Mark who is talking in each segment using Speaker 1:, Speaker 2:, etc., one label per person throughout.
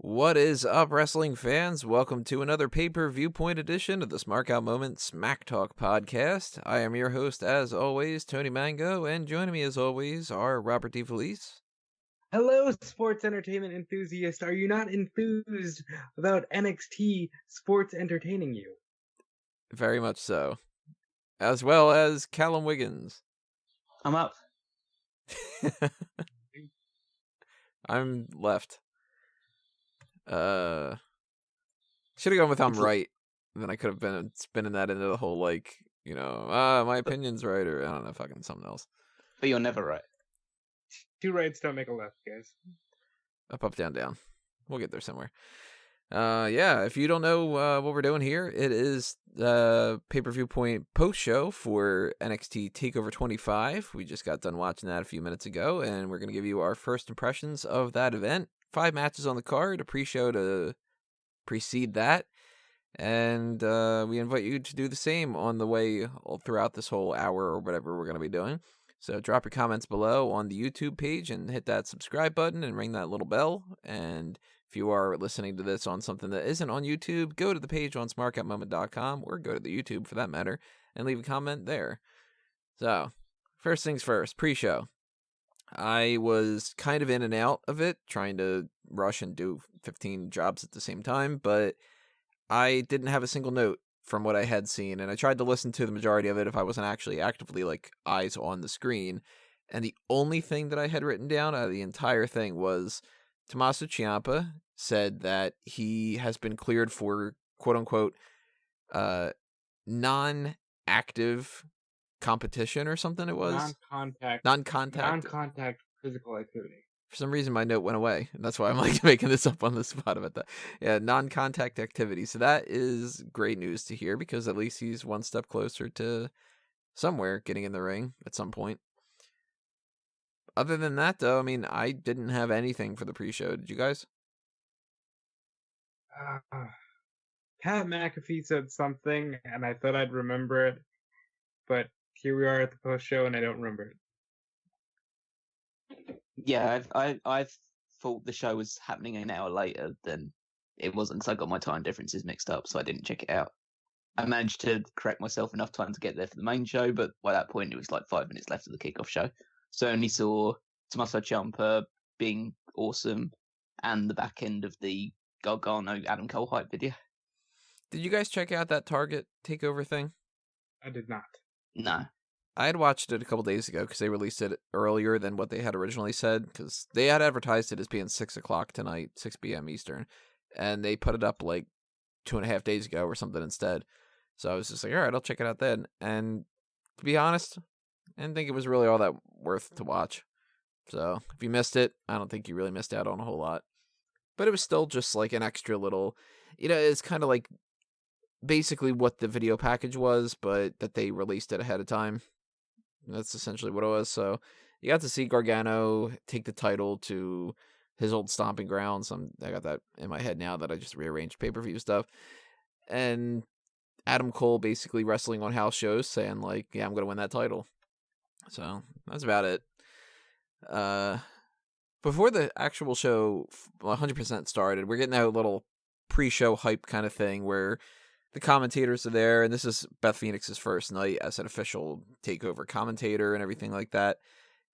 Speaker 1: What is up, wrestling fans? Welcome to another Pay-Per-Viewpoint edition of the Smark Out Moment Smack Talk podcast. I am your host, as always, Tony Mango, and joining me, as always, are Robert DeFelice.
Speaker 2: Hello, sports entertainment enthusiast. Are you not enthused about NXT sports entertaining you?
Speaker 1: Very much so. As well as Callum Wiggins.
Speaker 3: I'm up.
Speaker 1: I'm left. Should have gone with I'm right. Then I could have been spinning that into the whole, my opinion's right, or I don't know, fucking something else.
Speaker 3: But you're never right.
Speaker 2: Two rights don't make a left, guys.
Speaker 1: Up, down, down. We'll get there somewhere. If you don't know what we're doing here, it is the Pay-Per-Viewpoint post-show for NXT TakeOver 25. We just got done watching that a few minutes ago, and we're going to give you our first impressions of that event. 5 matches on the card, a pre-show to precede that, and we invite you to do the same on the way throughout this whole hour or whatever we're going to be doing. So drop your comments below on the YouTube page and hit that subscribe button and ring that little bell. And if you are listening to this on something that isn't on YouTube, go to the page on smarkoutmoment.com or go to the YouTube for that matter and leave a comment there. So, first things first, pre-show. I was kind of in and out of it, trying to rush and do 15 jobs at the same time, but I didn't have a single note from what I had seen, and I tried to listen to the majority of it if I wasn't actually actively, eyes on the screen, and the only thing that I had written down out of the entire thing was Tommaso Ciampa said that he has been cleared for, quote-unquote, non-active competition or something it was.
Speaker 2: Non-contact physical activity.
Speaker 1: For some reason, my note went away, and that's why I'm making this up on the spot about that. Yeah, non-contact activity. So that is great news to hear, because at least he's one step closer to somewhere getting in the ring at some point. Other than that, though, I didn't have anything for the pre-show. Did you guys?
Speaker 2: Pat McAfee said something, and I thought I'd remember it, but here we are at the post-show, and I don't remember it.
Speaker 3: Yeah, I thought the show was happening an hour later than it wasn't, because I got my time differences mixed up, so I didn't check it out. I managed to correct myself enough time to get there for the main show, but by that point it was 5 minutes left of the kickoff show. So I only saw Tommaso Ciampa being awesome and the back end of the Gargano Adam Cole hype video.
Speaker 1: Did you guys check out that Target takeover thing?
Speaker 2: I did not.
Speaker 3: No.
Speaker 1: I had watched it a couple days ago because they released it earlier than what they had originally said, because they had advertised it as being 6 o'clock tonight, 6 p.m. Eastern, and they put it up 2.5 days ago or something instead. So I was just all right, I'll check it out then. And to be honest, I didn't think it was really all that worth to watch. So if you missed it, I don't think you really missed out on a whole lot. But it was still just an extra little, it's kind of basically what the video package was, but that they released it ahead of time. That's essentially what it was. So you got to see Gargano take the title to his old stomping grounds. I got that in my head now that I just rearranged pay-per-view stuff. And Adam Cole basically wrestling on house shows saying I'm going to win that title. So that's about it. Before the actual show 100% started, we're getting that little pre-show hype kind of thing where the commentators are there, and this is Beth Phoenix's first night as an official TakeOver commentator and everything like that.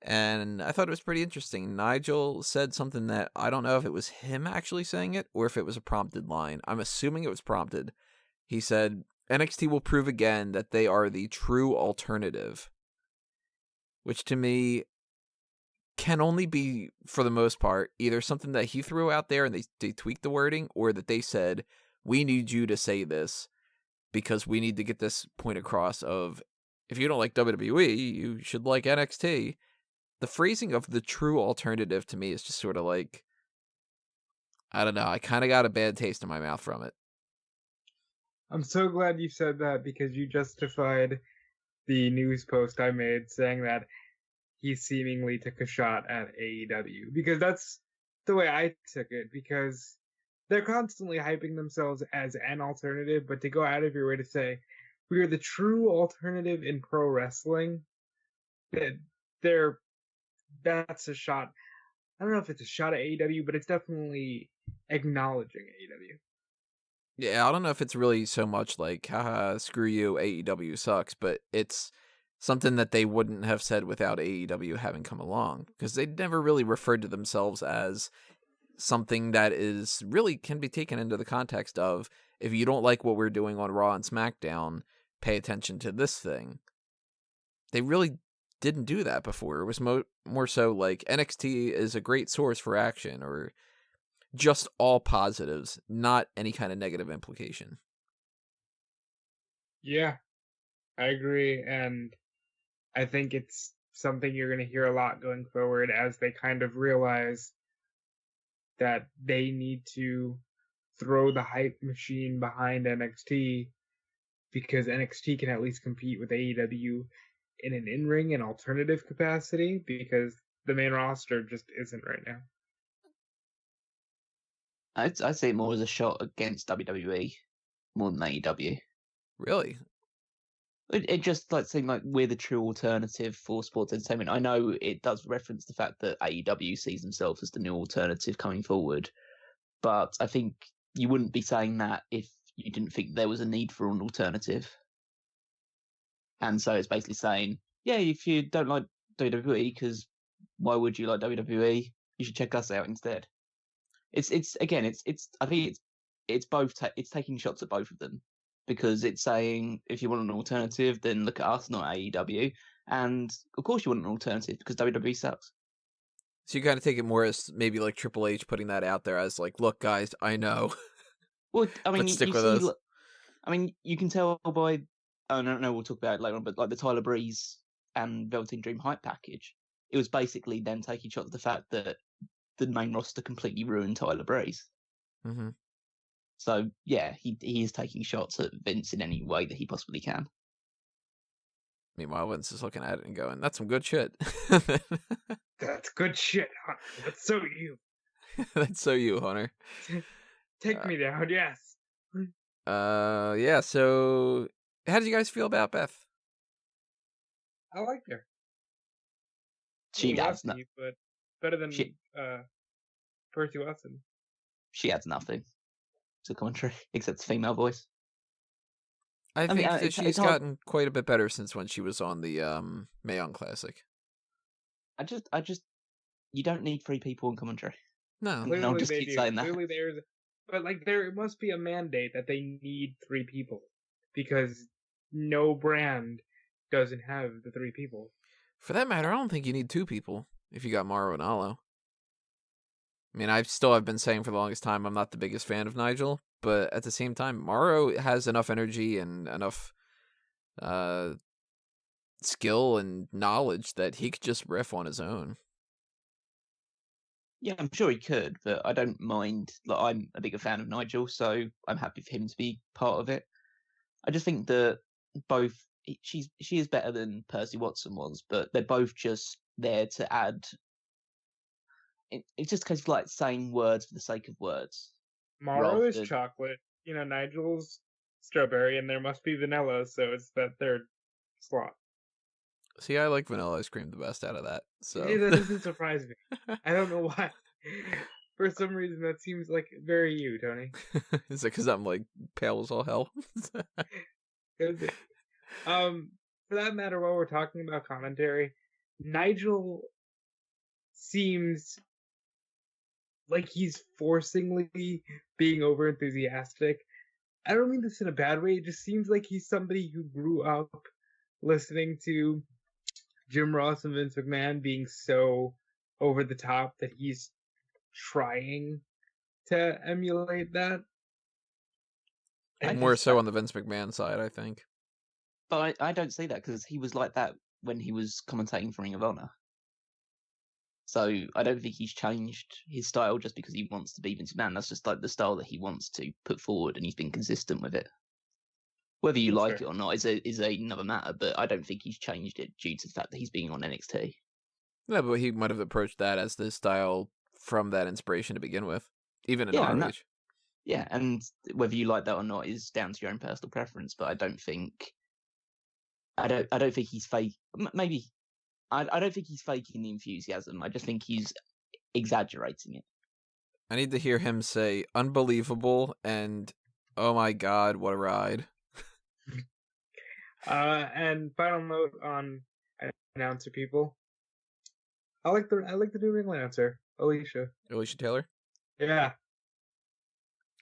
Speaker 1: And I thought it was pretty interesting. Nigel said something that I don't know if it was him actually saying it or if it was a prompted line. I'm assuming it was prompted. He said, NXT will prove again that they are the true alternative. Which to me can only be, for the most part, either something that he threw out there and they tweaked the wording, or that they said, we need you to say this because we need to get this point across of, if you don't like WWE, you should like NXT. The phrasing of the true alternative to me is just sort of I don't know, I kind of got a bad taste in my mouth from it.
Speaker 2: I'm so glad you said that, because you justified the news post I made saying that he seemingly took a shot at AEW, because that's the way I took it, because they're constantly hyping themselves as an alternative, but to go out of your way to say, we are the true alternative in pro wrestling, that's a shot. I don't know if it's a shot at AEW, but it's definitely acknowledging AEW.
Speaker 1: Yeah, I don't know if it's really so much like, haha, screw you, AEW sucks, but it's something that they wouldn't have said without AEW having come along, because they never really referred to themselves as something that is really can be taken into the context of, if you don't like what we're doing on Raw and SmackDown, pay attention to this thing. They really didn't do that before. It was more so like NXT is a great source for action, or just all positives, not any kind of negative implication.
Speaker 2: Yeah, I agree, and I think it's something you're going to hear a lot going forward as they kind of realize that they need to throw the hype machine behind NXT, because NXT can at least compete with AEW in an in-ring and alternative capacity, because the main roster just isn't right now.
Speaker 3: I'd see it more as a shot against WWE more than AEW.
Speaker 1: Really?
Speaker 3: It just seemed like we're the true alternative for sports entertainment. I know it does reference the fact that AEW sees themselves as the new alternative coming forward, but I think you wouldn't be saying that if you didn't think there was a need for an alternative. And so it's basically saying, yeah, if you don't like WWE, because why would you like WWE? You should check us out instead. I think it's both. It's taking shots at both of them, because it's saying, if you want an alternative, then look at us, not AEW. And of course you want an alternative, because WWE sucks.
Speaker 1: So you kind of take it more as maybe like Triple H putting that out there as like, look, guys, I know.
Speaker 3: Well, I mean,
Speaker 1: but stick
Speaker 3: you
Speaker 1: with
Speaker 3: see,
Speaker 1: us.
Speaker 3: I mean, you can tell by, I don't know, we'll talk about it later on, but like the Tyler Breeze and Velveteen Dream hype package, it was basically them taking shots at the fact that the main roster completely ruined Tyler Breeze.
Speaker 1: Mm-hmm.
Speaker 3: So yeah, he is taking shots at Vince in any way that he possibly can.
Speaker 1: Meanwhile, Vince is looking at it and going, that's some good shit.
Speaker 2: That's good shit, Hunter. That's so you.
Speaker 1: That's so you, Hunter.
Speaker 2: Take me down, yes.
Speaker 1: Yeah, so how did you guys feel about Beth?
Speaker 2: I liked her.
Speaker 3: She adds
Speaker 2: nothing, but better than Percy Watson.
Speaker 3: She adds nothing to commentary except the female voice.
Speaker 1: I think that she's gotten quite a bit better since when she was on the Mae Young Classic.
Speaker 3: I just, you don't need 3 people in commentary.
Speaker 1: No,
Speaker 3: I'll just keep saying that.
Speaker 2: Clearly, there must be a mandate that they need 3 people, because no brand doesn't have the 3 people.
Speaker 1: For that matter, I don't think you need 2 people if you got Mauro and Alo. I mean, I've been saying for the longest time I'm not the biggest fan of Nigel, but at the same time, Mauro has enough energy and enough skill and knowledge that he could just riff on his own.
Speaker 3: Yeah, I'm sure he could, but I don't mind. Like, I'm a bigger fan of Nigel, so I'm happy for him to be part of it. I just think that she is better than Percy Watson was, but they're both just there to add. It's just a case of like saying words for the sake of words.
Speaker 2: Mauro is chocolate, Nigel's strawberry, and there must be vanilla, so it's that third slot.
Speaker 1: See, I like vanilla ice cream the best out of that. So
Speaker 2: That doesn't surprise me. I don't know why. For some reason, that seems like very you, Tony.
Speaker 1: Is it because I'm like pale as all hell?
Speaker 2: For that matter, while we're talking about commentary, Nigel seems like he's forcingly being over enthusiastic. I don't mean this in a bad way. It just seems like he's somebody who grew up listening to Jim Ross and Vince McMahon being so over the top that he's trying to emulate that.
Speaker 1: More so on the Vince McMahon side, I think.
Speaker 3: But I don't see that, because he was like that when he was commentating for Ring of Honor. So I don't think he's changed his style just because he wants to be Vince McMahon. That's just like the style that he wants to put forward, and he's been consistent with it. Whether you like it or not is another matter, but I don't think he's changed it due to the fact that he's being on NXT.
Speaker 1: No, but he might have approached that as the style from that inspiration to begin with, even in ROH.
Speaker 3: Yeah, and whether you like that or not is down to your own personal preference. But I don't think he's fake. Maybe I don't think he's faking the enthusiasm. I just think he's exaggerating it.
Speaker 1: I need to hear him say unbelievable and oh my god, what a ride.
Speaker 2: And final note on announcer people. I like the new ring announcer, Alicia
Speaker 1: Taylor?
Speaker 2: Yeah.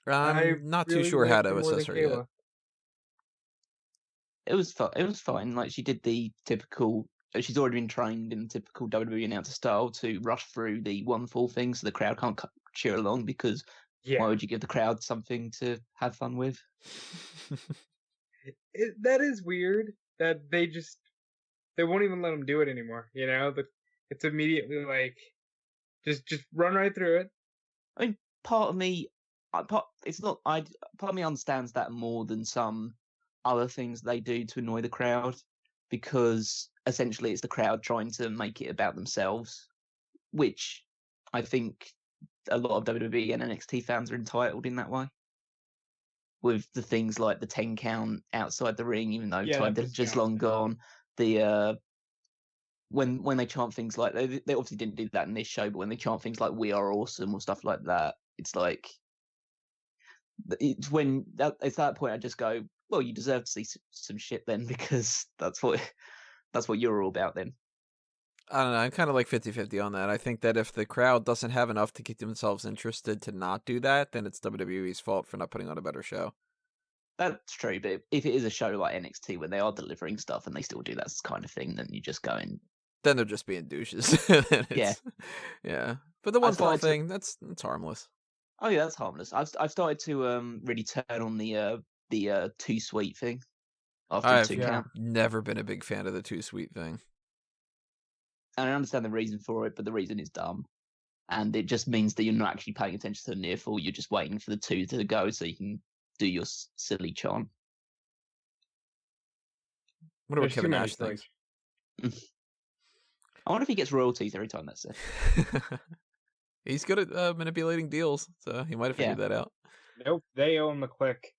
Speaker 1: I'm not too sure how to assess her yet.
Speaker 3: It was fun. It was fine. Like, she did the typical. She's already been trained in typical WWE announcer style to rush through the 1-4 thing, so the crowd can't cheer along. Because why would you give the crowd something to have fun with?
Speaker 2: That is weird. That they won't even let them do it anymore. You know, it's immediately like just run right through it.
Speaker 3: I mean, part of me understands that more than some other things they do to annoy the crowd, because essentially it's the crowd trying to make it about themselves, which I think a lot of WWE and NXT fans are entitled in that way. With the things like the 10 count outside the ring, even though time is just long gone. The when they chant things like they obviously didn't do that in this show, but when they chant things like "We are awesome" or stuff like that, it's like it's that point I just go, well, you deserve to see some shit then, because that's what you're all about then.
Speaker 1: I don't know. I'm kind of like 50-50 on that. I think that if the crowd doesn't have enough to keep themselves interested to not do that, then it's WWE's fault for not putting on a better show.
Speaker 3: That's true, but if it is a show like NXT where they are delivering stuff and they still do that kind of thing, then you just go in.
Speaker 1: Then they're just being douches.
Speaker 3: Yeah.
Speaker 1: But the 1-4 thing, that's harmless.
Speaker 3: Oh yeah, that's harmless. I've started to really turn on the too sweet thing after the 2 count.
Speaker 1: I've never been a big fan of the too sweet thing.
Speaker 3: And I understand the reason for it, but the reason is dumb. And it just means that you're not actually paying attention to the near fall. You're just waiting for the 2 to go so you can do your silly chant.
Speaker 1: What about Kevin Nash thinks?
Speaker 3: I wonder if he gets royalties every time that's it.
Speaker 1: He's good at manipulating deals, so he might have figured that out.
Speaker 2: Nope, they own the click.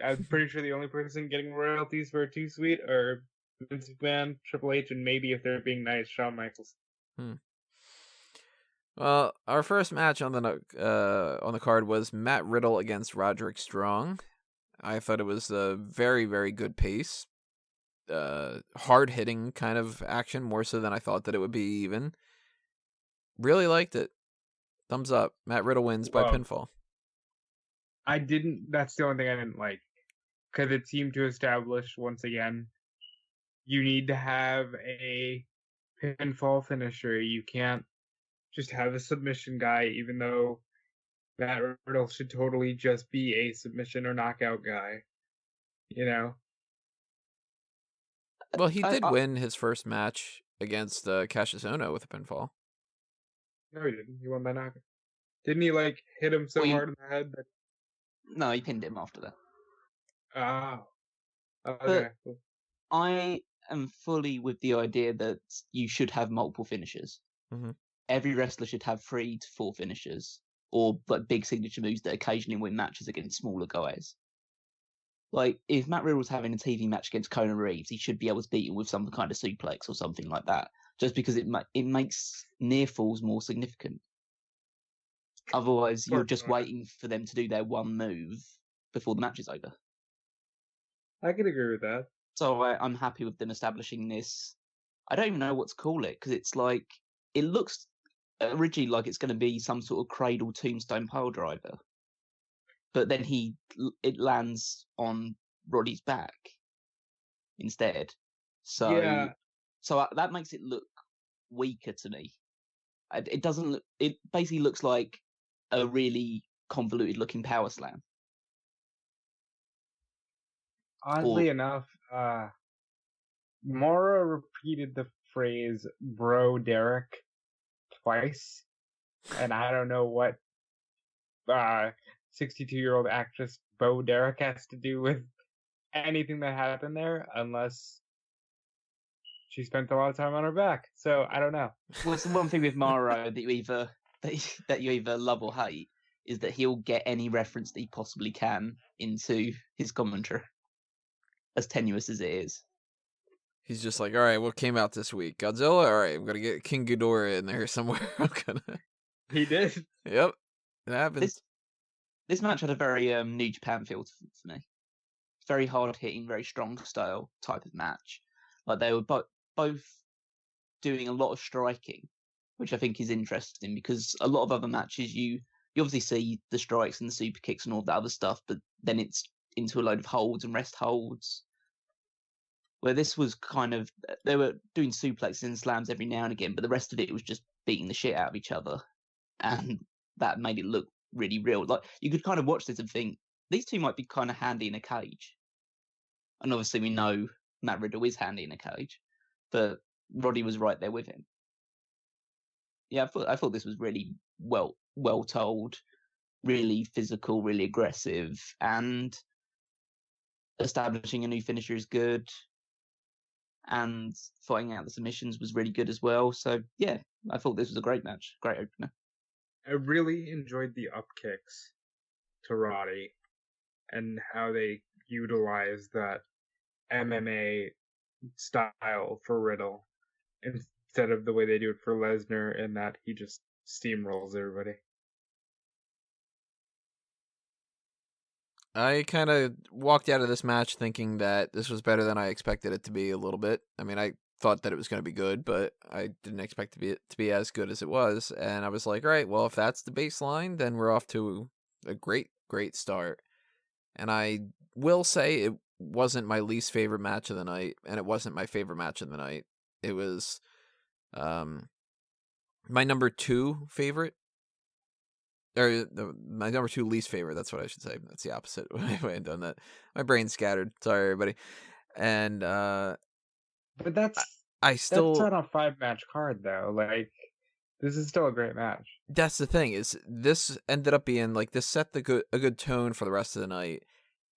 Speaker 2: I'm pretty sure the only person getting royalties for Too Sweet are Vince McMahon, Triple H, and maybe, if they're being nice, Shawn Michaels.
Speaker 1: Well, our first match on the card was Matt Riddle against Roderick Strong. I thought it was a very, very good pace. Hard-hitting kind of action, more so than I thought that it would be even. Really liked it. Thumbs up. Matt Riddle wins by pinfall.
Speaker 2: That's the only thing I didn't like. Because it seemed to establish, once again, you need to have a pinfall finisher. You can't just have a submission guy, even though Matt Riddle should totally just be a submission or knockout guy. You know?
Speaker 1: Well, he did win his first match against Cassius Ohno with a pinfall.
Speaker 2: No, he didn't. He won by knockout. Didn't he, hit him so hard in the head that...
Speaker 3: No, he pinned him after that.
Speaker 2: Oh. Okay.
Speaker 3: But I am fully with the idea that you should have multiple finishers.
Speaker 1: Mm-hmm.
Speaker 3: Every wrestler should have 3 to 4 finishers, or big signature moves that occasionally win matches against smaller guys. If Matt Riddle was having a TV match against Conor Reeves, he should be able to beat him with some kind of suplex or something like that, just because it makes near falls more significant. Otherwise, you're just waiting for them to do their one move before the match is over.
Speaker 2: I could agree with that.
Speaker 3: So I'm happy with them establishing this. I don't even know what to call it, because it's it looks originally like it's going to be some sort of cradle tombstone pile driver, but then it lands on Roddy's back instead. So that makes it look weaker to me. It doesn't look. It basically looks like a really convoluted looking power slam.
Speaker 2: Oddly enough, Mora repeated the phrase "Bro Derek" twice, and I don't know what 62-year-old actress Bo Derek has to do with anything that happened there, unless she spent a lot of time on her back. So I don't know.
Speaker 3: Well, it's the one thing with Mara that you either love or hate is that he'll get any reference that he possibly can into his commentary, as tenuous as it is.
Speaker 1: He's just like, all right, what came out this week? Godzilla? All right, I'm going to get King Ghidorah in there somewhere.
Speaker 2: He did.
Speaker 1: Yep, it happens.
Speaker 3: This match had a very New Japan feel for me. Very hard hitting, very strong style type of match. Like they were both doing a lot of striking, which I think is interesting because a lot of other matches you obviously see the strikes and the super kicks and all that other stuff, but then it's into a load of holds and rest holds. Where this was kind of, they were doing suplexes and slams every now and again, but the rest of it was just beating the shit out of each other. And that made it look really real. Like, you could kind of watch this and think, these two might be kind of handy in a cage. And obviously we know Matt Riddle is handy in a cage, but Roddy was right there with him. Yeah, I thought this was really well told, really physical, really aggressive, and establishing a new finisher is good. And fighting out the submissions was really good as well. So yeah, I thought this was a great match, great opener.
Speaker 2: I really enjoyed the up kicks to Roddy and how they utilized that MMA style for Riddle instead of the way they do it for Lesnar, in that he just steamrolls everybody.
Speaker 1: I kind of walked out of this match thinking that this was better than I expected it to be a little bit. I mean, I thought that it was going to be good, but I didn't expect it to be as good as it was. And I was like, all right, well, if that's the baseline, then we're off to a great start. And I will say it wasn't my least favorite match of the night, and it wasn't my favorite match of the night. It was my number 2 favorite. Or my number 2 least favorite. That's what I should say. That's the opposite way I've done that. My brain's scattered. Sorry, everybody. And
Speaker 2: but that's
Speaker 1: that's
Speaker 2: not a 5-match card though. Like, this is still a great match.
Speaker 1: That's the thing, is this ended up being like, this set a good tone for the rest of the night.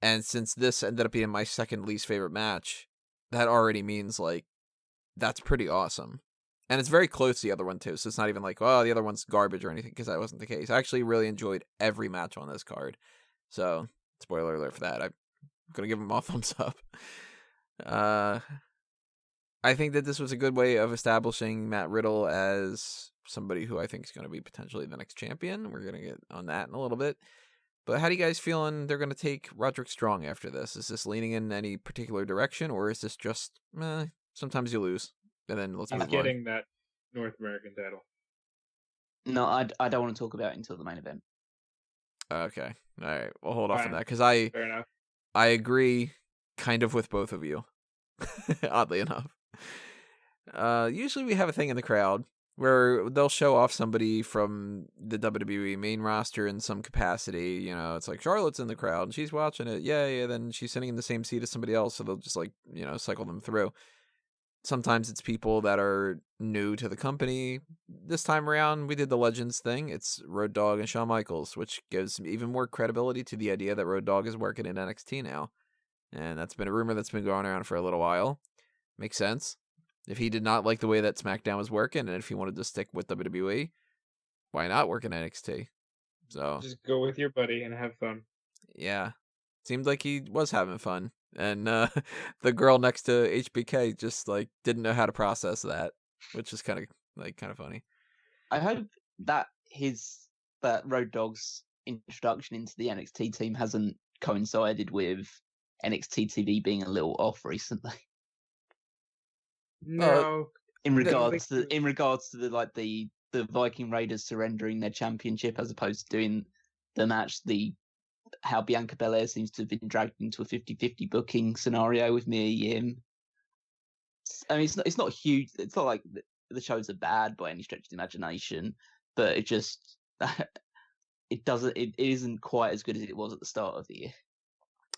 Speaker 1: And since this ended up being my second least favorite match, that already means like that's pretty awesome. And it's very close to the other one, too. So it's not even like, well, the other one's garbage or anything, because that wasn't the case. I actually really enjoyed every match on this card. So, spoiler alert for that. I'm going to give them all thumbs up. I think that this was a good way of establishing Matt Riddle as somebody who I think is going to be potentially the next champion. We're going to get on that in a little bit. But how do you guys feeling they're going to take Roderick Strong after this? Is this leaning in any particular direction, or is this just, sometimes you lose? And then let's move on.
Speaker 2: Getting that North American title.
Speaker 3: No, I don't want to talk about it until the main event.
Speaker 1: Okay. All right. We'll hold off on that, because
Speaker 2: Fair enough.
Speaker 1: I agree kind of with both of you, oddly enough. Usually we have a thing in the crowd where they'll show off somebody from the WWE main roster in some capacity. You know, it's like Charlotte's in the crowd and she's watching it. Yeah. Then she's sitting in the same seat as somebody else, so they'll just cycle them through. Sometimes it's people that are new to the company. This time around, we did the Legends thing. It's Road Dogg and Shawn Michaels, which gives even more credibility to the idea that Road Dogg is working in NXT now. And that's been a rumor that's been going around for a little while. Makes sense. If he did not like the way that SmackDown was working, and if he wanted to stick with WWE, why not work in NXT? So
Speaker 2: just go with your buddy and have fun.
Speaker 1: Yeah. Seemed like he was having fun. And the girl next to HBK just didn't know how to process that, which is kind of funny.
Speaker 3: I hope that that Road Dogg's introduction into the NXT team hasn't coincided with NXT TV being a little off recently.
Speaker 2: No.
Speaker 3: In regards to the Viking Raiders surrendering their championship as opposed to doing the match, how Bianca Belair seems to have been dragged into a 50-50 booking scenario with Mia Yim. I mean, it's not huge. It's not like the shows are bad by any stretch of the imagination, but it just it isn't quite as good as it was at the start of the year.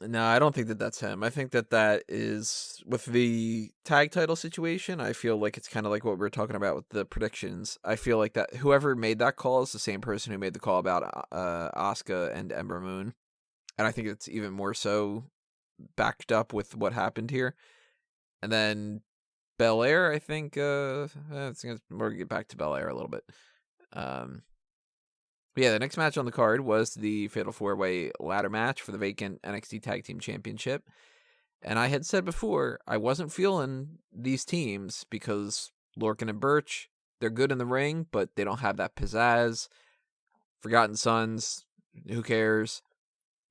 Speaker 1: No, I don't think that that's him. I think that is with the tag title situation. I feel like it's kind of like what we were talking about with the predictions. I feel like that whoever made that call is the same person who made the call about Asuka and Ember Moon. And I think it's even more so backed up with what happened here. And then Belair, I think, we're going to get back to Belair a little bit. Yeah, the next match on the card was the Fatal 4-Way ladder match for the vacant NXT Tag Team Championship. And I had said before, I wasn't feeling these teams because Lorcan and Burch They're good in the ring, but they don't have that pizzazz. Forgotten Sons, who cares?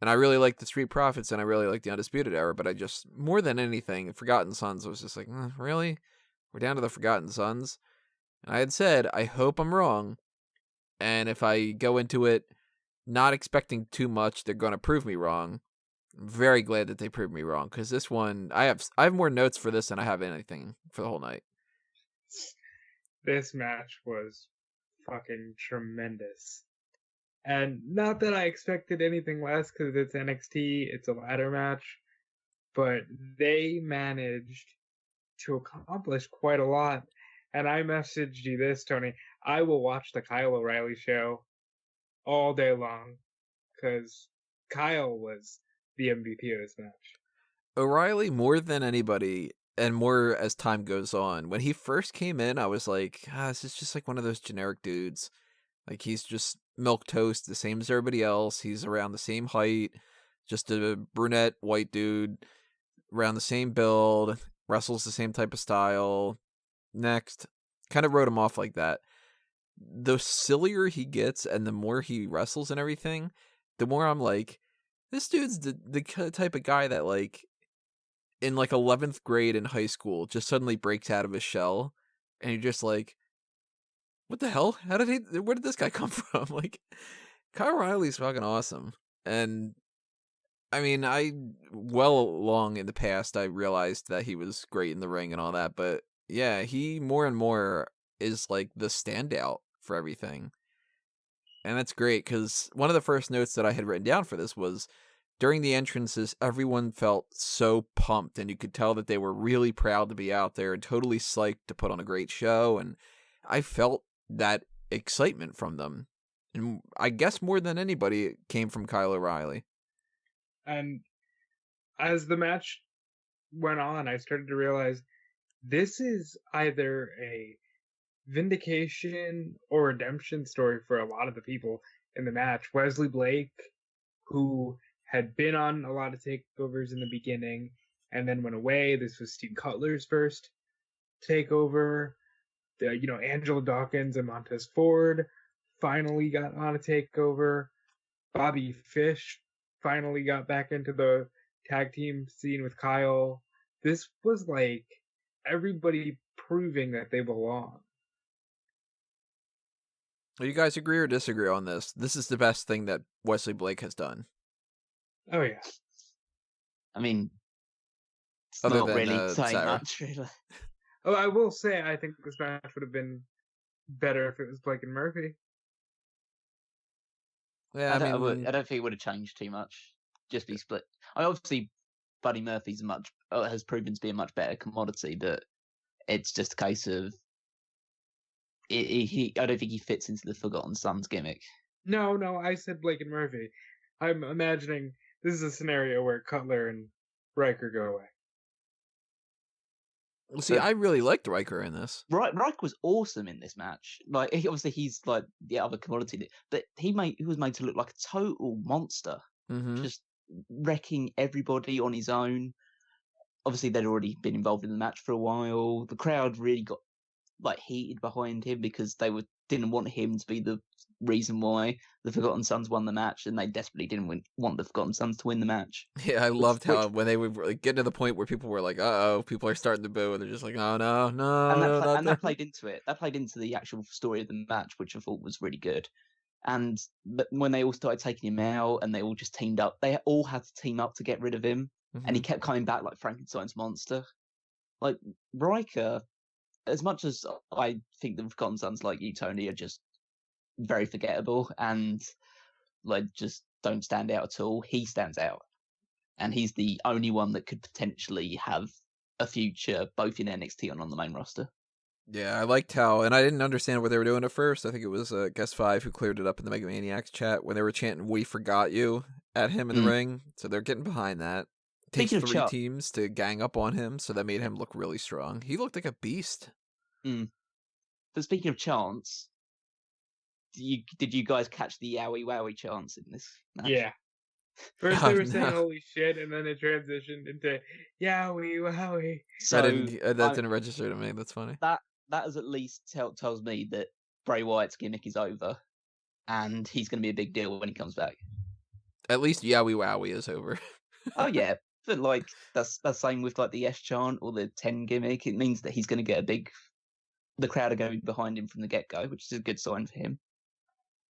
Speaker 1: And I really like the Street Profits, and I really like the Undisputed Era, but I just, more than anything, Forgotten Sons was just like, really? We're down to the Forgotten Sons? And I had said, I hope I'm wrong, and if I go into it not expecting too much, they're going to prove me wrong. I'm very glad that they proved me wrong, because this one, I have more notes for this than I have anything for the whole night.
Speaker 2: This match was fucking tremendous. And not that I expected anything less, because it's NXT, it's a ladder match, but they managed to accomplish quite a lot. And I messaged you this, Tony. I will watch the Kyle O'Reilly show all day long, because Kyle was the MVP of this match.
Speaker 1: O'Reilly, more than anybody, and more as time goes on, when he first came in, I was like, this is just like one of those generic dudes. Like, he's just milquetoast, the same as everybody else. He's around the same height, just a brunette white dude, around the same build, wrestles the same type of style. Next. Kind of wrote him off like that. The sillier he gets and the more he wrestles and everything, the more I'm like, this dude's the type of guy that, like, in, like, 11th grade in high school, just suddenly breaks out of his shell, and you're just like, what the hell? Where did this guy come from? Like, Kyle O'Reilly's fucking awesome. And, I mean, well along in the past, I realized that he was great in the ring and all that, but yeah, he more and more is, like, the standout for everything. And that's great, because one of the first notes that I had written down for this was, during the entrances, everyone felt so pumped, and you could tell that they were really proud to be out there and totally psyched to put on a great show, and I felt that excitement from them. And I guess more than anybody, it came from Kyle O'Reilly.
Speaker 2: And as the match went on, I started to realize this is either a vindication or redemption story for a lot of the people in the match. Wesley Blake, who had been on a lot of takeovers in the beginning and then went away. This was Steve Cutler's first takeover. Angela Dawkins and Montez Ford finally got on a takeover. Bobby Fish finally got back into the tag team scene with Kyle. This was like everybody proving that they belong.
Speaker 1: Do you guys agree or disagree on this? This is the best thing that Wesley Blake has done.
Speaker 2: Oh, yeah.
Speaker 3: I mean, it's
Speaker 1: Other
Speaker 3: not
Speaker 1: than,
Speaker 3: really saying
Speaker 1: Sarah.
Speaker 3: much, really.
Speaker 2: Oh, I will say, I think this match would have been better if it was Blake and Murphy.
Speaker 1: Yeah,
Speaker 3: I don't think it would have changed too much. Just be split. Obviously, Buddy Murphy's has proven to be a much better commodity, but it's just a case of I don't think he fits into the Forgotten Sons gimmick.
Speaker 2: No, I said Blake and Murphy. I'm imagining this is a scenario where Cutler and Riker go away.
Speaker 1: Well, see, I really liked Riker in this.
Speaker 3: Riker was awesome in this match. Like, obviously, he's like the other commodity, but he was made to look like a total monster, just wrecking everybody on his own. Obviously, they'd already been involved in the match for a while. The crowd really got like heated behind him because they didn't want him to be the reason why the Forgotten Sons won the match, and they desperately didn't want the Forgotten Sons to win the match.
Speaker 1: Yeah, I loved how when they would like, get to the point where people were like, people are starting to boo, and they're just like, oh, no.
Speaker 3: And that played into it. That played into the actual story of the match, which I thought was really good. But when they all started taking him out and they all just teamed up, they all had to team up to get rid of him, and he kept coming back like Frankenstein's monster. Like, Riker, as much as I think the Forgotten Sons, like you, Tony, are just very forgettable and like just don't stand out at all, he stands out. And he's the only one that could potentially have a future both in NXT and on the main roster.
Speaker 1: Yeah, I liked how, and I didn't understand what they were doing at first. I think it was Guest 5 who cleared it up in the Mega Maniacs chat when they were chanting, "We forgot you" at him in the ring. So they're getting behind that. It takes 3 teams to gang up on him, so that made him look really strong. He looked like a beast.
Speaker 3: But speaking of chants, did you guys catch the yowie wowie chants in this match?
Speaker 2: Yeah. First they were saying holy shit, and then it transitioned into yowie wowie.
Speaker 1: So that didn't register to me. That's funny.
Speaker 3: that has at least tells me that Bray Wyatt's gimmick is over, and he's going to be a big deal when he comes back.
Speaker 1: At least Yowie Wowie is over.
Speaker 3: Oh yeah, but like that's same with like the Yes chant or the 10 gimmick. It means that he's going to get the crowd are going behind him from the get go, which is a good sign for him.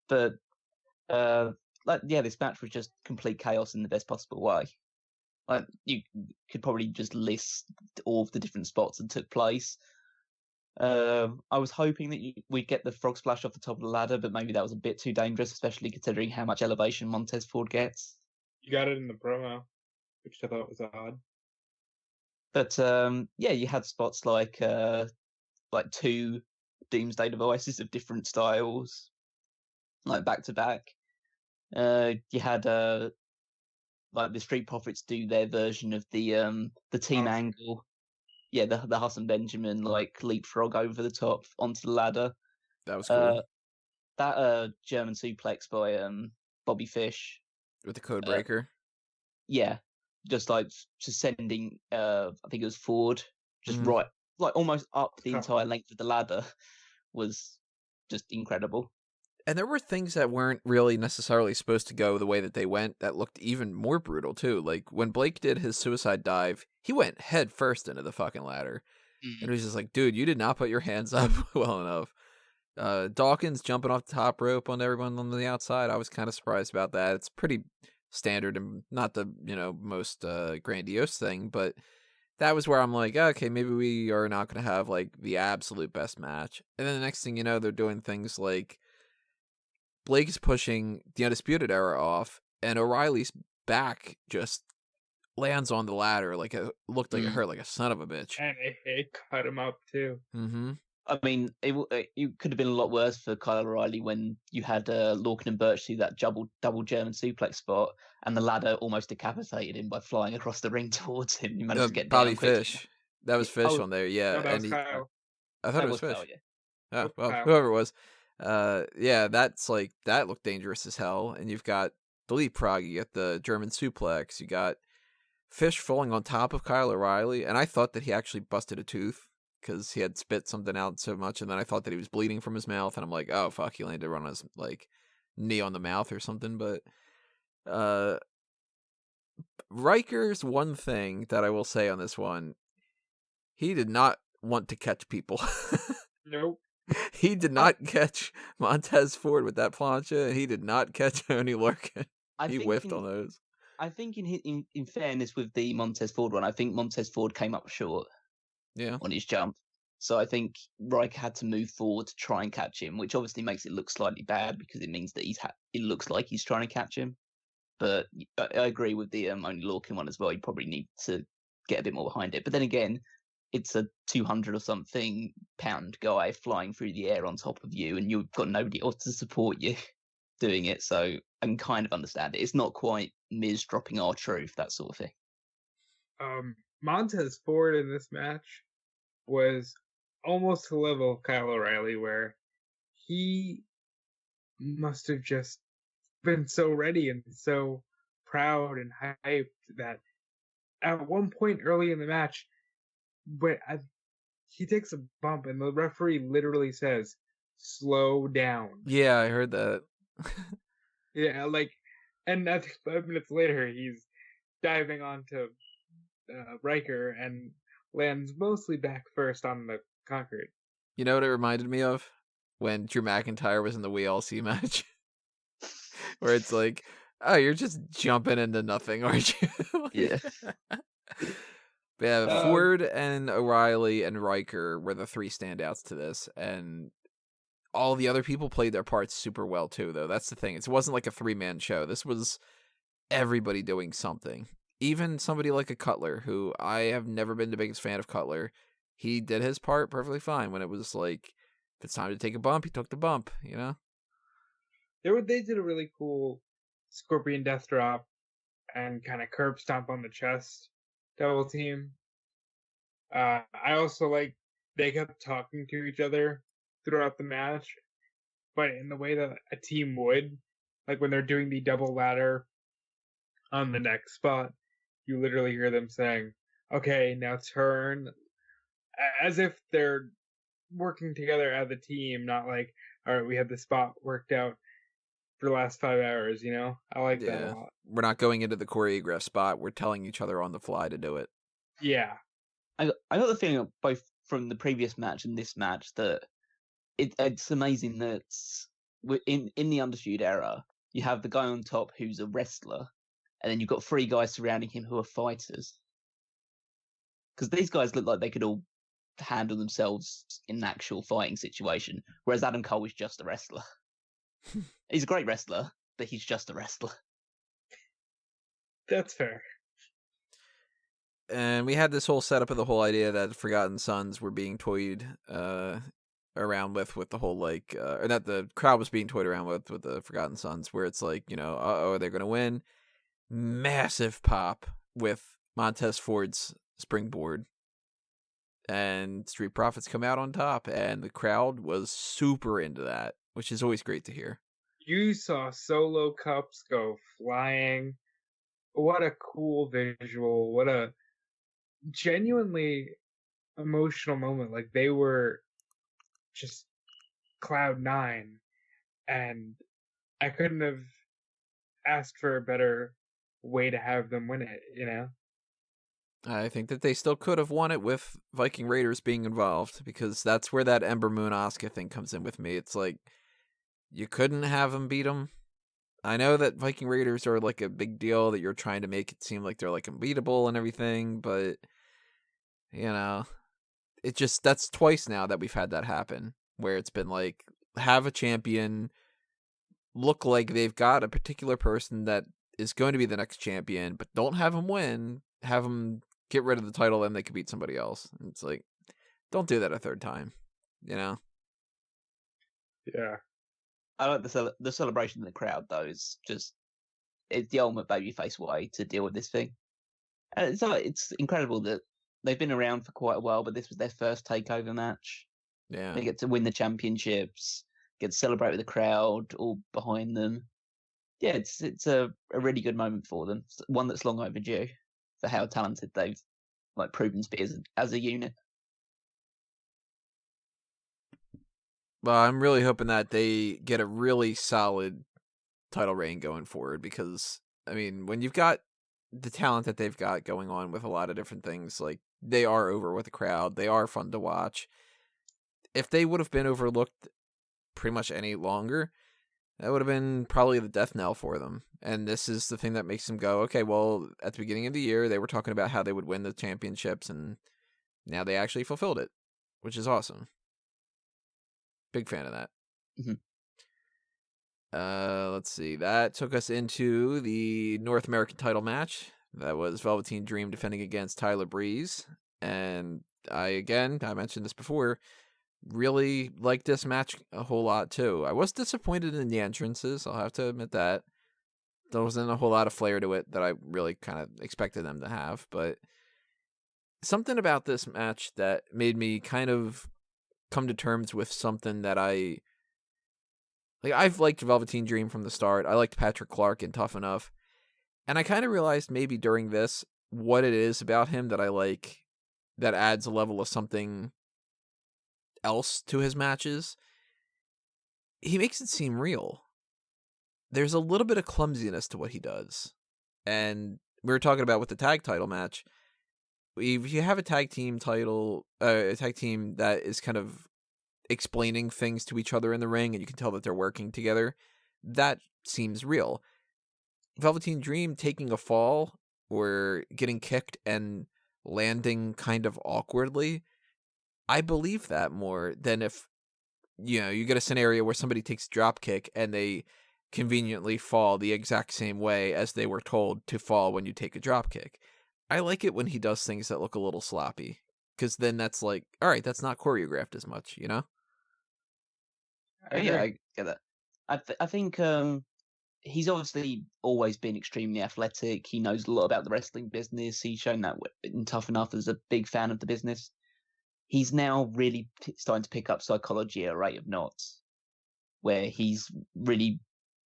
Speaker 3: But this match was just complete chaos in the best possible way. Like you could probably just list all of the different spots that took place. I was hoping that we'd get the frog splash off the top of the ladder, but maybe that was a bit too dangerous, especially considering how much elevation Montez Ford gets.
Speaker 2: You got it in the promo, which I thought was odd.
Speaker 3: But you had spots like 2 Doomsday devices of different styles, like back to back. You had like the Street Profits do their version of the team angle. Yeah, the Hassan Benjamin like leapfrog over the top onto the ladder.
Speaker 1: That was cool.
Speaker 3: That German suplex by Bobby Fish
Speaker 1: With the code breaker.
Speaker 3: Yeah, just sending I think it was Ford just right, like almost up the entire length of the ladder was just incredible.
Speaker 1: And there were things that weren't really necessarily supposed to go the way that they went that looked even more brutal, too. Like, when Blake did his suicide dive, he went head first into the fucking ladder. And it was just like, dude, you did not put your hands up well enough. Dawkins jumping off the top rope on everyone on the outside. I was kind of surprised about that. It's pretty standard and not the, most grandiose thing, but that was where I'm like, okay, maybe we are not going to have, like, the absolute best match. And then the next thing you know, they're doing things like Blake is pushing the Undisputed Era off, and O'Reilly's back just lands on the ladder like it looked like it hurt like a son of a bitch.
Speaker 2: And it cut him up, too.
Speaker 1: Mm-hmm.
Speaker 3: I mean, it could have been a lot worse for Kyle O'Reilly when you had Lorcan and Burch do that double German suplex spot, and the ladder almost decapitated him by flying across the ring towards him. You managed to get
Speaker 1: Bobby
Speaker 3: down quickly.
Speaker 1: Fish. That was Fish on there, yeah.
Speaker 2: No, that was Kyle.
Speaker 1: I thought it was Fish.
Speaker 3: Kyle, yeah.
Speaker 1: Oh, well,
Speaker 2: Kyle.
Speaker 1: whoever it was. That looked dangerous as hell. And you've got the leapfrog, you got the German suplex, you got Fish falling on top of Kyle O'Reilly, and I thought that he actually busted a tooth because he had spit something out so much, and then I thought that he was bleeding from his mouth, and I'm like, oh fuck, he landed on his knee on the mouth or something. But Riker's one thing that I will say on this one, he did not want to catch people.
Speaker 2: Nope.
Speaker 1: He did not catch Montez Ford with that plancha, and he did not catch Oney Lorcan. He whiffed on those.
Speaker 3: I think in fairness with the Montez Ford one, I think Montez Ford came up short on his jump. So I think Riker had to move forward to try and catch him, which obviously makes it look slightly bad because it means that it looks like he's trying to catch him. But I agree with the Oney Lorcan one as well. You probably need to get a bit more behind it. But then again, it's a 200 or something pound guy flying through the air on top of you, and you've got nobody else to support you doing it. So I can kind of understand it. It's not quite Miz dropping R-Truth, that sort of thing.
Speaker 2: Montez Ford in this match was almost to the level of Kyle O'Reilly, where he must have just been so ready and so proud and hyped that at one point early in the match, he takes a bump and the referee literally says, "Slow down."
Speaker 1: Yeah, I heard that.
Speaker 2: Yeah, and I think 5 minutes later, he's diving onto Riker and lands mostly back first on the concrete.
Speaker 1: You know what it reminded me of? When Drew McIntyre was in the WLC match. Where it's like, oh, you're just jumping into nothing, aren't you?
Speaker 3: Yeah.
Speaker 1: Yeah, Ford and O'Reilly and Riker were the 3 standouts to this, and all the other people played their parts super well too, though. That's the thing. It wasn't like a 3-man show. This was everybody doing something. Even somebody like a Cutler, who I have never been the biggest fan of Cutler. He did his part perfectly fine when it was like, if it's time to take a bump, he took the bump, you know?
Speaker 2: They did a really cool Scorpion Death Drop and kind of curb stomp on the chest double team. I also they kept talking to each other throughout the match, but in the way that a team would, like when they're doing the double ladder on the next spot, you literally hear them saying, "Okay, now turn," as if they're working together as a team, not like, all right, we had the spot worked out for the last 5 hours, you know? I like that a lot.
Speaker 1: We're not going into the choreographed spot. We're telling each other on the fly to do it.
Speaker 2: Yeah.
Speaker 3: I got the feeling both from the previous match and this match that it's amazing that in the Undisputed Era, you have the guy on top who's a wrestler, and then you've got 3 guys surrounding him who are fighters. Because these guys look like they could all handle themselves in an actual fighting situation, whereas Adam Cole is just a wrestler. He's a great wrestler, but he's just a wrestler.
Speaker 2: That's fair.
Speaker 1: And we had this whole setup of the whole idea that the Forgotten Sons were being toyed around with the whole, like, or that the crowd was being toyed around with the Forgotten Sons, where it's like, you know, are they going to win? Massive pop with Montez Ford's springboard. And Street Profits come out on top, and the crowd was super into that, which is always great to hear.
Speaker 2: You saw Solo Cups go flying. What a cool visual. What a genuinely emotional moment. Like, they were just cloud 9, and I couldn't have asked for a better way to have them win it, you know?
Speaker 1: I think that they still could have won it with Viking Raiders being involved, because that's where that Ember Moon Asuka thing comes in with me. It's like, you couldn't have them beat them. I know that Viking Raiders are like a big deal, that you're trying to make it seem like they're like unbeatable and everything, but, you know, it just, that's twice now that we've had that happen, where it's been like, have a champion look like they've got a particular person that is going to be the next champion, but don't have them win, have them get rid of the title, and they could beat somebody else. And it's like, don't do that a third time, you know?
Speaker 2: Yeah.
Speaker 3: I like the celebration in the crowd, though. It's the ultimate babyface way to deal with this thing. And it's incredible that they've been around for quite a while, but this was their first takeover match.
Speaker 1: Yeah.
Speaker 3: They get to win the championships, get to celebrate with the crowd all behind them. Yeah, it's a really good moment for them. It's one that's long overdue for how talented they've like proven to be as a unit.
Speaker 1: Well, I'm really hoping that they get a really solid title reign going forward, because, I mean, when you've got the talent that they've got going on with a lot of different things, like, they are over with the crowd, they are fun to watch. If they would have been overlooked pretty much any longer, that would have been probably the death knell for them. And this is the thing that makes them go, okay, well, at the beginning of the year, they were talking about how they would win the championships, and now they actually fulfilled it, which is awesome. Big fan of that.
Speaker 3: Mm-hmm.
Speaker 1: Let's see. That took us into the North American title match. That was Velveteen Dream defending against Tyler Breeze. And I mentioned this before, really liked this match a whole lot too. I was disappointed in the entrances, I'll have to admit that. There wasn't a whole lot of flair to it that I really kind of expected them to have, but something about this match that made me kind of come to terms with something that I've liked Velveteen Dream from the start. I liked Patrick Clark in Tough Enough. And I kind of realized maybe during this what it is about him that I like, that adds a level of something else to his matches. He makes it seem real. There's a little bit of clumsiness to what he does. And we were talking about with the tag title match. If you have a tag team title, a tag team that is kind of explaining things to each other in the ring, and you can tell that they're working together, that seems real. Velveteen Dream taking a fall or getting kicked and landing kind of awkwardly, I believe that more than if, you get a scenario where somebody takes a drop kick and they conveniently fall the exact same way as they were told to fall when you take a drop kick. I like it when he does things that look a little sloppy, because then that's like, all right, that's not choreographed as much,
Speaker 3: Yeah, I get that. I think he's obviously always been extremely athletic. He knows a lot about the wrestling business. He's shown that in Tough Enough as a big fan of the business. He's now really starting to pick up psychology at a rate of knots, where he's really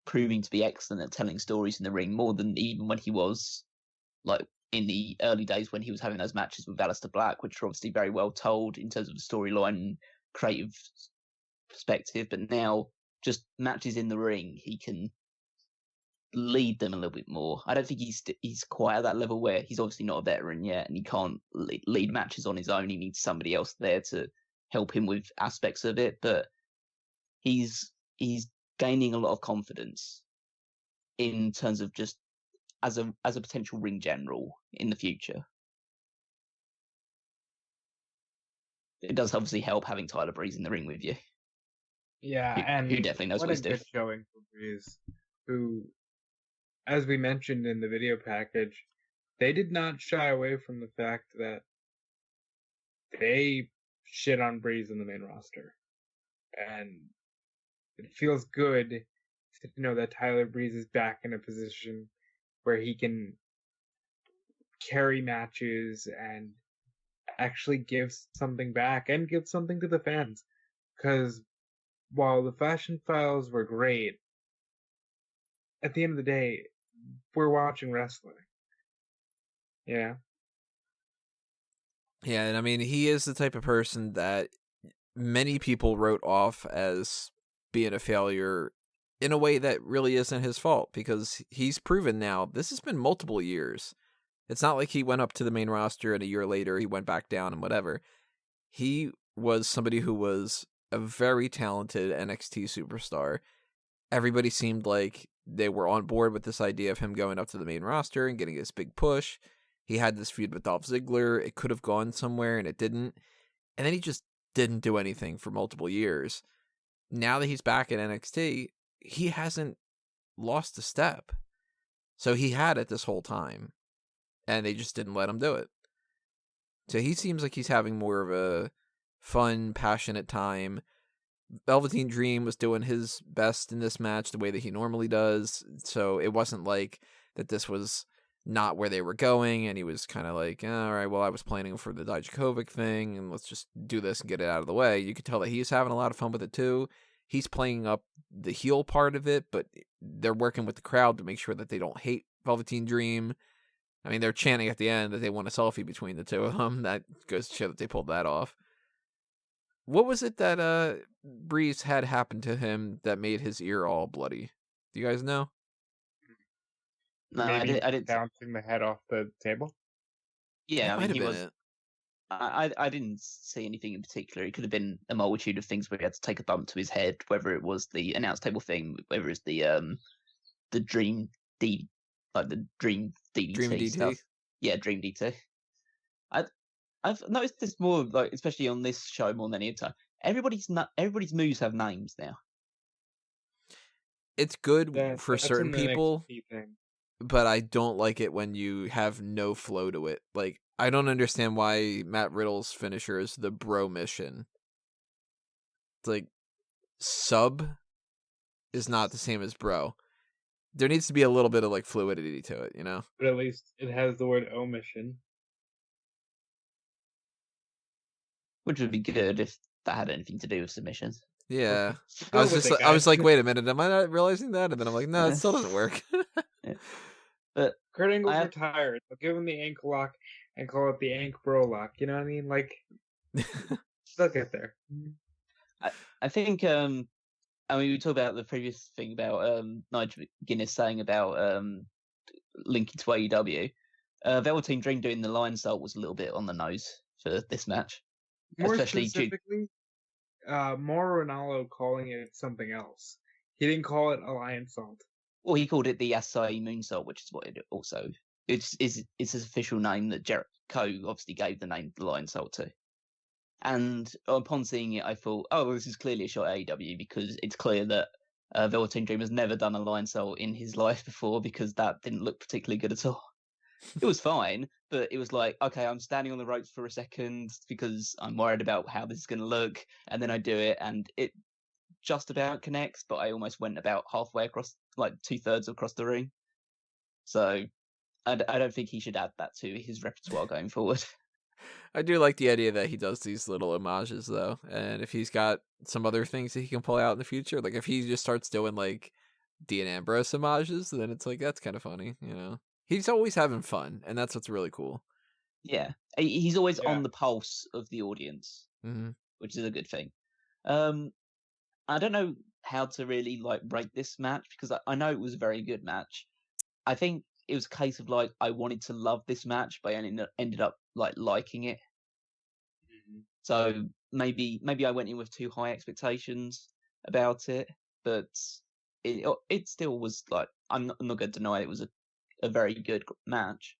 Speaker 3: proving to be excellent at telling stories in the ring, more than even when he was like in the early days when he was having those matches with Aleister Black, which are obviously very well told in terms of the storyline and creative perspective, but now just matches in the ring, he can lead them a little bit more. I don't think he's quite at that level where he's obviously not a veteran yet, and he can't lead matches on his own. He needs somebody else there to help him with aspects of it, but he's gaining a lot of confidence in terms of just as a potential ring general in the future. It does obviously help having Tyler Breeze in the ring with you.
Speaker 2: Yeah, and
Speaker 3: who definitely knows what he's doing.
Speaker 2: What a good showing for Breeze, who, as we mentioned in the video package, they did not shy away from the fact that they shit on Breeze in the main roster. And it feels good to know that Tyler Breeze is back in a position where he can carry matches and actually give something back and give something to the fans. Because while the Fashion Files were great, at the end of the day, we're watching wrestling. Yeah.
Speaker 1: Yeah, and I mean, he is the type of person that many people wrote off as being a failure in a way that really isn't his fault, because he's proven now this has been multiple years. It's not like he went up to the main roster and a year later he went back down and whatever. He was somebody who was a very talented NXT superstar. Everybody seemed like they were on board with this idea of him going up to the main roster and getting this big push. He had this feud with Dolph Ziggler. It could have gone somewhere and it didn't. And then he just didn't do anything for multiple years. Now that he's back at NXT, he hasn't lost a step. So he had it this whole time, and they just didn't let him do it. So he seems like he's having more of a fun, passionate time. Velveteen Dream was doing his best in this match the way that he normally does. So it wasn't like that this was not where they were going, and he was kind of like, all right, well, I was planning for the Dijakovic thing, and let's just do this and get it out of the way. You could tell that he's having a lot of fun with it too. He's playing up the heel part of it, but they're working with the crowd to make sure that they don't hate Velveteen Dream. I mean, they're chanting at the end that they want a selfie between the two of them. That goes to show that they pulled that off. What was it that Breeze had happen to him that made his ear all bloody? Do you guys know?
Speaker 3: No,
Speaker 2: Maybe
Speaker 3: I didn't.
Speaker 2: bouncing the head off the table.
Speaker 3: Yeah,
Speaker 1: That
Speaker 3: I mean, he
Speaker 1: might have
Speaker 3: was.
Speaker 1: been it.
Speaker 3: I didn't see anything in particular. It could have been a multitude of things where he had to take a bump to his head, whether it was the announce table thing, whether it's the dream the dream DDT
Speaker 1: Dream DT?
Speaker 3: stuff. Yeah, dream DT. I've noticed this more, like especially on this show more than any other time. Everybody's moves have names now.
Speaker 1: It's good for
Speaker 2: That's
Speaker 1: certain
Speaker 2: an
Speaker 1: people,
Speaker 2: NXT thing.
Speaker 1: but I don't like it when you have no flow to it. Like, I don't understand why Matt Riddle's finisher is the bro mission. It's like, sub is not the same as bro. There needs to be a little bit of like fluidity to it, you know?
Speaker 2: But at least it has the word omission.
Speaker 3: Which would be good if that had anything to do with submissions.
Speaker 1: Yeah.
Speaker 2: Go
Speaker 1: I was
Speaker 2: with
Speaker 1: just
Speaker 2: it,
Speaker 1: I was
Speaker 2: guys.
Speaker 1: like, wait a minute, am I not realizing that? And then I'm like, no, it still doesn't work.
Speaker 3: But
Speaker 2: Kurt Angle's retired. They'll give him the ankle lock and call it the Ank Bro lock. You know what I mean? Like, they'll get there.
Speaker 3: I think I mean, we talked about the previous thing about Nigel Guinness saying about linking to AEW. Velveteen Dream doing the lion salt was a little bit on the nose for this match.
Speaker 2: More
Speaker 3: Especially
Speaker 2: specifically, Mauro Ranallo calling it something else. He didn't call it a lion salt.
Speaker 3: Well, he called it the Acai Moonsault, which is what it also it's his official name that Jericho obviously gave the name the Lion Salt to. And upon seeing it, I thought, oh, well, this is clearly a shot at AEW because it's clear that Velveteen Dream has never done a Lion Salt in his life before because that didn't look particularly good at all. It was fine, but it was like, okay, I'm standing on the ropes for a second because I'm worried about how this is going to look, and then I do it, and it just about connects, but I almost went about halfway across, like 2/3 across the ring. So I don't think he should add that to his repertoire going forward.
Speaker 1: I do like the idea that he does these little homages, though. And if he's got some other things that he can pull out in the future, like if he just starts doing like Dean Ambrose homages, then it's like, that's kind of funny, you know? He's always having fun, and that's what's really cool.
Speaker 3: Yeah. He's always on the pulse of the audience, which is a good thing. I don't know how to really rate this match because I know it was a very good match. I think it was a case of I wanted to love this match, but I ended up liking it.
Speaker 2: Mm-hmm.
Speaker 3: So maybe I went in with too high expectations about it, but it still was I'm not going to deny it was a very good match.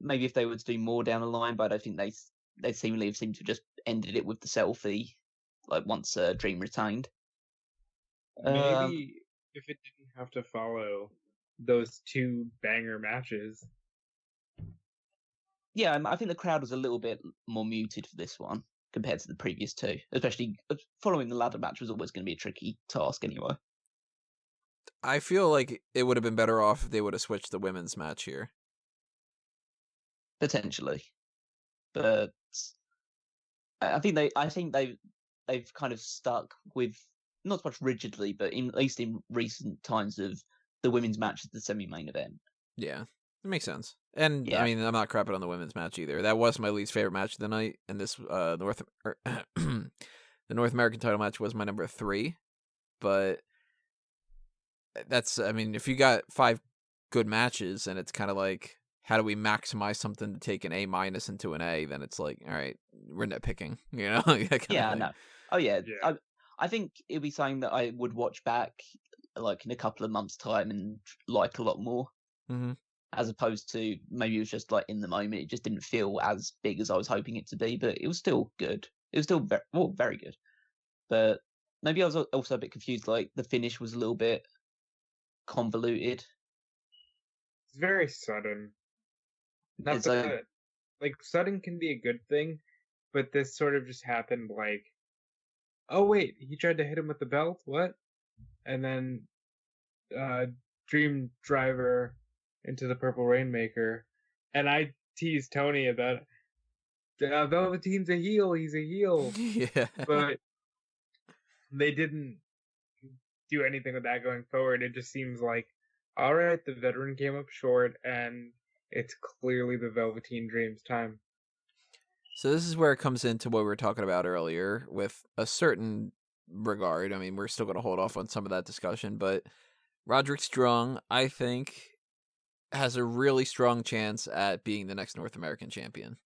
Speaker 3: Maybe if they were to do more down the line, but I don't think they seem to have just ended it with the selfie, once Dream retained.
Speaker 2: Maybe if it didn't have to follow those two banger matches.
Speaker 3: Yeah, I think the crowd was a little bit more muted for this one compared to the previous two, especially following the ladder match was always going to be a tricky task anyway.
Speaker 1: I feel like it would have been better off if they would have switched the women's match here.
Speaker 3: Potentially, but I think they've kind of stuck with not so much rigidly, but at least in recent times of the women's match as the semi-main event.
Speaker 1: Yeah, it makes sense. And
Speaker 3: Yeah.
Speaker 1: I mean, I'm not crapping on the women's match either. That was my least favorite match of the night, and this the North American title match was my number 3. But that's, I mean, if you got 5 good matches and it's kind of like, how do we maximize something to take an A- into an A? Then it's like, all right, we're nitpicking, you know?
Speaker 3: Yeah, no. Oh yeah.
Speaker 2: Yeah.
Speaker 3: I think it'd be something that I would watch back in a couple of months' time and like a lot more.
Speaker 1: Mm-hmm.
Speaker 3: As opposed to maybe it was just in the moment, it just didn't feel as big as I was hoping it to be, but it was still good. It was still very good. But maybe I was also a bit confused. The finish was a little bit convoluted.
Speaker 2: It's very sudden. Not that sudden can be a good thing, but this sort of just happened oh wait, he tried to hit him with the belt, what? And then Dream Driver into the Purple Rainmaker. And I teased Tony about Velveteen's a heel, he's a heel.
Speaker 1: Yeah.
Speaker 2: But they didn't do anything with that going forward. It just seems like, all right, the veteran came up short, and it's clearly the Velveteen Dream's time.
Speaker 1: So this is where it comes into what we were talking about earlier with a certain regard. I mean, we're still going to hold off on some of that discussion, but Roderick Strong, I think, has a really strong chance at being the next North American champion.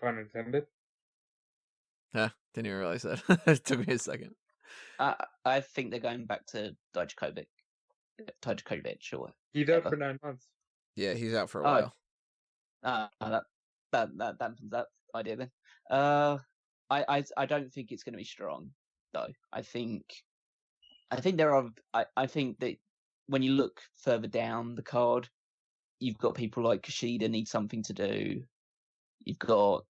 Speaker 2: Pun intended.
Speaker 1: Huh, didn't even realize that. It took me a second.
Speaker 3: I think they're going back to Dijakovic, or
Speaker 2: He's out for 9 months.
Speaker 1: Yeah, he's out for a while.
Speaker 3: That idea then. I don't think it's going to be Strong though. I think there are. I think that when you look further down the card, you've got people like Kushida need something to do. You've got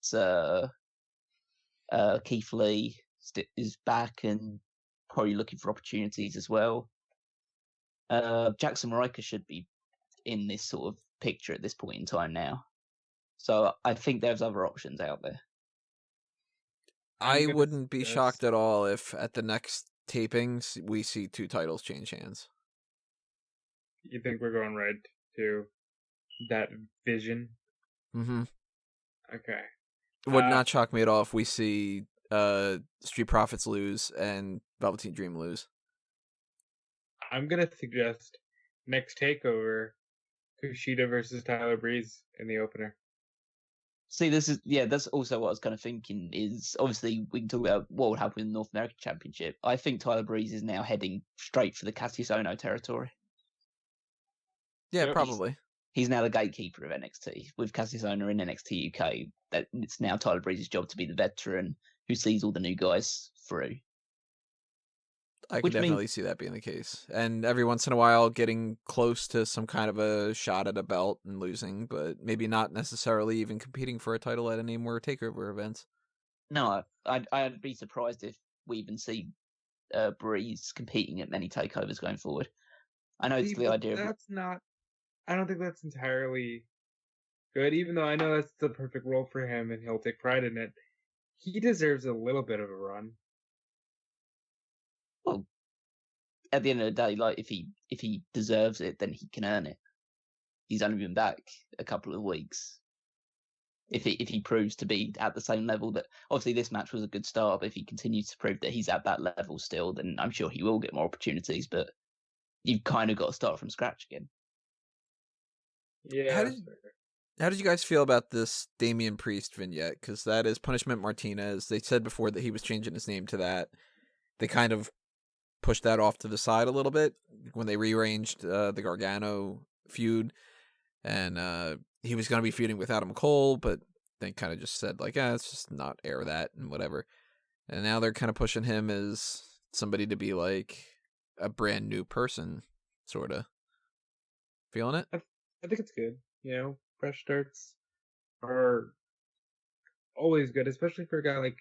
Speaker 3: Keith Lee is back and probably looking for opportunities as well. Jackson Marika should be in this sort of picture at this point in time now. So I think there's other options out there.
Speaker 1: I wouldn't be shocked at all if at the next tapings we see 2 titles change hands.
Speaker 2: You think we're going right to that vision?
Speaker 1: Mm-hmm.
Speaker 2: Okay.
Speaker 1: It would not shock me at all if we see Street Profits lose and Velveteen Dream lose.
Speaker 2: I'm going to suggest next TakeOver, Kushida versus Tyler Breeze in the opener.
Speaker 3: See, that's also what I was kind of thinking is, obviously, we can talk about what would happen in the North American Championship. I think Tyler Breeze is now heading straight for the Cassius Ohno territory.
Speaker 1: Yeah, yep. Probably.
Speaker 3: He's now the gatekeeper of NXT. With Cassius Ohno in NXT UK, that it's now Tyler Breeze's job to be the veteran who sees all the new guys through.
Speaker 1: I can definitely see that being the case. And every once in a while getting close to some kind of a shot at a belt and losing, but maybe not necessarily even competing for a title at any more TakeOver events.
Speaker 3: No, I'd be surprised if we even see Breeze competing at many takeovers going forward. I know it's the idea of...
Speaker 2: I don't think that's entirely good, even though I know that's the perfect role for him and he'll take pride in it. He deserves a little bit of a run.
Speaker 3: Well, at the end of the day, if he deserves it, then he can earn it. He's only been back a couple of weeks. if he proves to be at the same level that obviously this match was a good start, but if he continues to prove that he's at that level still, then I'm sure he will get more opportunities. But you've kind of got to start from scratch again.
Speaker 2: Yeah.
Speaker 1: How did you guys feel about this Damian Priest vignette? Because that is Punishment Martinez. They said before that he was changing his name to that. They kind of pushed that off to the side a little bit when they rearranged the Gargano feud. And he was going to be feuding with Adam Cole, but they kind of just said, like, let's just not air that and whatever. And now they're kind of pushing him as somebody to be like a brand new person, sort of. Feeling it?
Speaker 2: I think it's good. Fresh starts are always good, especially for a guy like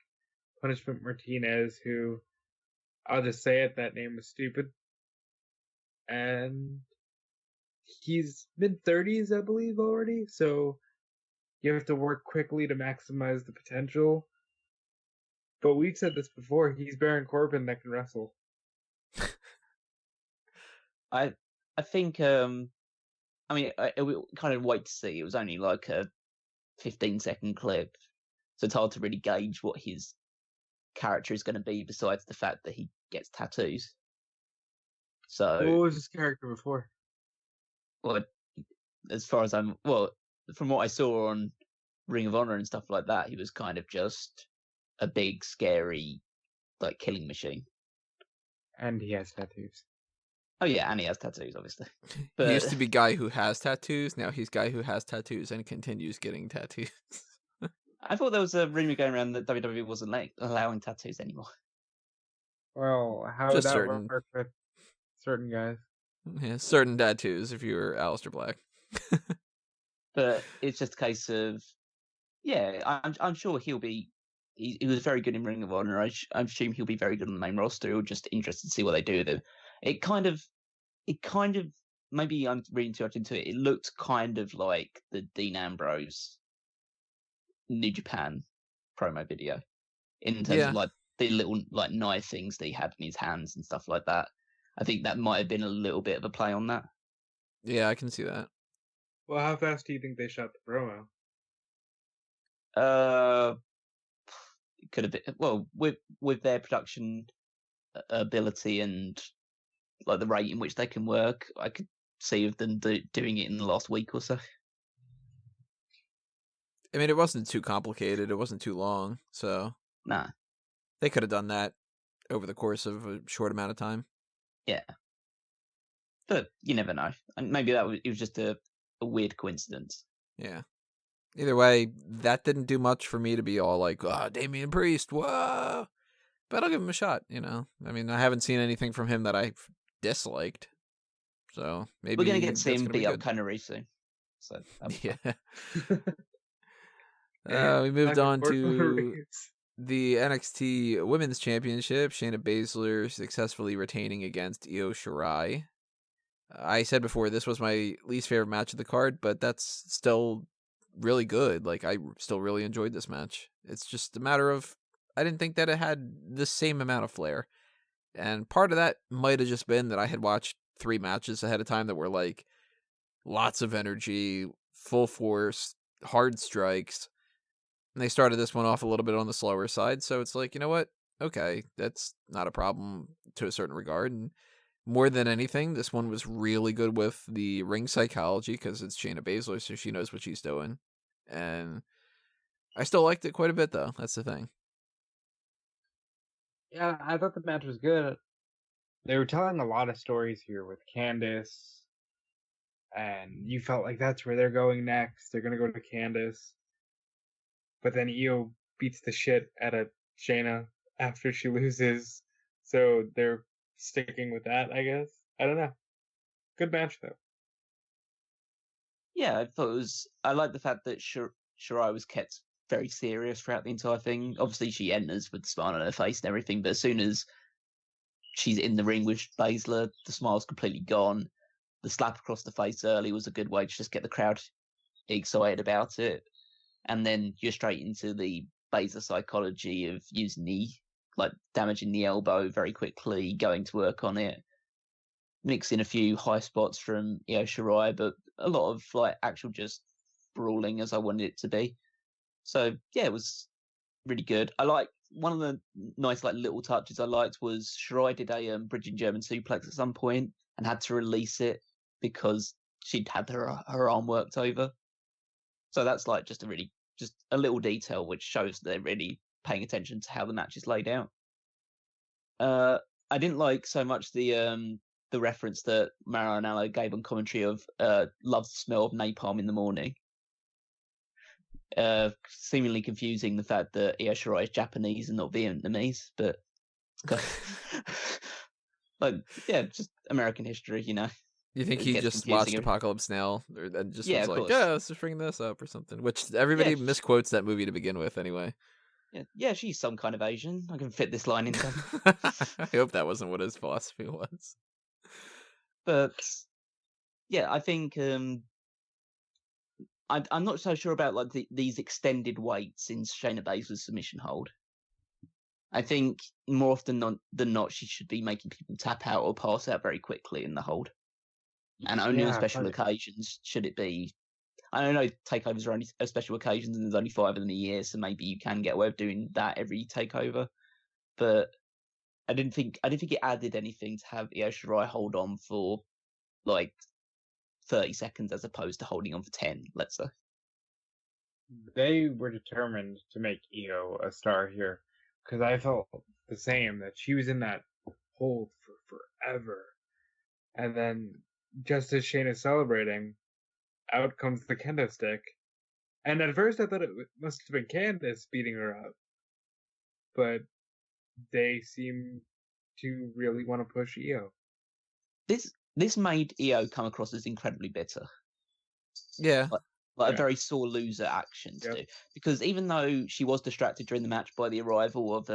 Speaker 2: Punishment Martinez, who, I'll just say it, that name was stupid. And he's mid-30s, I believe, already, so you have to work quickly to maximize the potential. But we've said this before, he's Baron Corbin that can wrestle.
Speaker 3: I think we kind of wait to see. It was only like a 15-second clip, so it's hard to really gauge what his character is going to be besides the fact that he gets tattoos. So
Speaker 2: what was his character before?
Speaker 3: Well, as far as from what I saw on Ring of Honor and stuff like that, he was kind of just a big, scary, like, killing machine.
Speaker 2: And he has tattoos.
Speaker 3: Oh yeah, and he has tattoos, obviously. But
Speaker 1: He used to be guy who has tattoos. Now he's guy who has tattoos and continues getting tattoos.
Speaker 3: I thought there was a rumor going around that WWE wasn't allowing tattoos anymore.
Speaker 2: Well, how would that work with certain guys?
Speaker 3: Yeah,
Speaker 1: certain tattoos if you were Aleister Black.
Speaker 3: But it's just a case of, I'm sure he'll be. He was very good in Ring of Honor. I assume he'll be very good on the main roster. We're just interested to see what they do with him. It kind of, maybe I'm reading too much into it. It looked kind of like the Dean Ambrose New Japan promo video in terms of like the little like knife things that he had in his hands and stuff like that. I think that might have been a little bit of a play on that.
Speaker 1: Yeah, I can see that.
Speaker 2: Well, how fast do you think they shot the promo?
Speaker 3: It could have been with their production ability and like the rate in which they can work. I could see of them doing it in the last week or so.
Speaker 1: I mean, it wasn't too complicated. It wasn't too long, so
Speaker 3: nah,
Speaker 1: they could have done that over the course of a short amount of time.
Speaker 3: Yeah, but you never know. And maybe it was just a weird coincidence.
Speaker 1: Yeah. Either way, that didn't do much for me to be all like, Damian Priest, whoa. But I'll give him a shot, I mean, I haven't seen anything from him that I've disliked. So maybe
Speaker 3: we're going to get to see him beat up Connery soon. So
Speaker 1: yeah. We moved on to the NXT Women's Championship. Shayna Baszler successfully retaining against Io Shirai. I said before this was my least favorite match of the card, but that's still really good. Like, I still really enjoyed this match. It's just a matter of I didn't think that it had the same amount of flair. And part of that might have just been that I had watched 3 matches ahead of time that were like lots of energy, full force, hard strikes. And they started this one off a little bit on the slower side. So it's like, you know what? Okay, that's not a problem to a certain regard. And more than anything, this one was really good with the ring psychology because it's Shayna Baszler, so she knows what she's doing. And I still liked it quite a bit, though. That's the thing.
Speaker 2: Yeah, I thought the match was good. They were telling a lot of stories here with Candice, and you felt like that's where they're going next. They're going to go to Candice. But then Io beats the shit out of Shayna after she loses, so they're sticking with that, I guess. I don't know. Good match, though.
Speaker 3: Yeah, I thought I like the fact that Shirai was kept very serious throughout the entire thing. Obviously, she enters with the smile on her face and everything, but as soon as she's in the ring with Baszler, the smile's completely gone. The slap across the face early was a good way to just get the crowd excited about it. And then you're straight into the Baszler psychology of using damaging the elbow very quickly, going to work on it, mixing a few high spots from Io Shirai, but a lot of actual just brawling as I wanted it to be. So yeah, it was really good. I like one of the nice like little touches I liked was Shirai did a bridging German suplex at some point and had to release it because she'd had her arm worked over. So that's like just a little detail which shows they're really paying attention to how the match is laid out. I didn't like so much the reference that Maranello gave on commentary of loves the smell of napalm in the morning. Seemingly confusing the fact that Io Shirai is Japanese and not Vietnamese, but like yeah, just American history, you know.
Speaker 1: You think he just watched Apocalypse Now and just was like, yeah, let's just bring this up or something? Which everybody misquotes that movie to begin with anyway.
Speaker 3: Yeah, she's some kind of Asian. I can fit this line into.
Speaker 1: I hope that wasn't what his philosophy was.
Speaker 3: But yeah, I think I'm not so sure about like these extended waits in Shayna Baszler's submission hold. I think more often than not, she should be making people tap out or pass out very quickly in the hold. And only on special occasions should it be. I don't know, takeovers are only special occasions and there's only 5 of them a year, so maybe you can get away with doing that every takeover. But I didn't think it added anything to have Io Shirai hold on for like 30 seconds as opposed to holding on for 10, let's say.
Speaker 2: They were determined to make Io a star here because I felt the same, that she was in that hold for forever. And then just as Shayna's celebrating, out comes the kendo stick. And at first I thought it must have been Candice beating her up. But they seem to really want to push Io.
Speaker 3: This made Io come across as incredibly bitter.
Speaker 1: Yeah.
Speaker 3: Like a very sore loser action to do. Because even though she was distracted during the match by the arrival of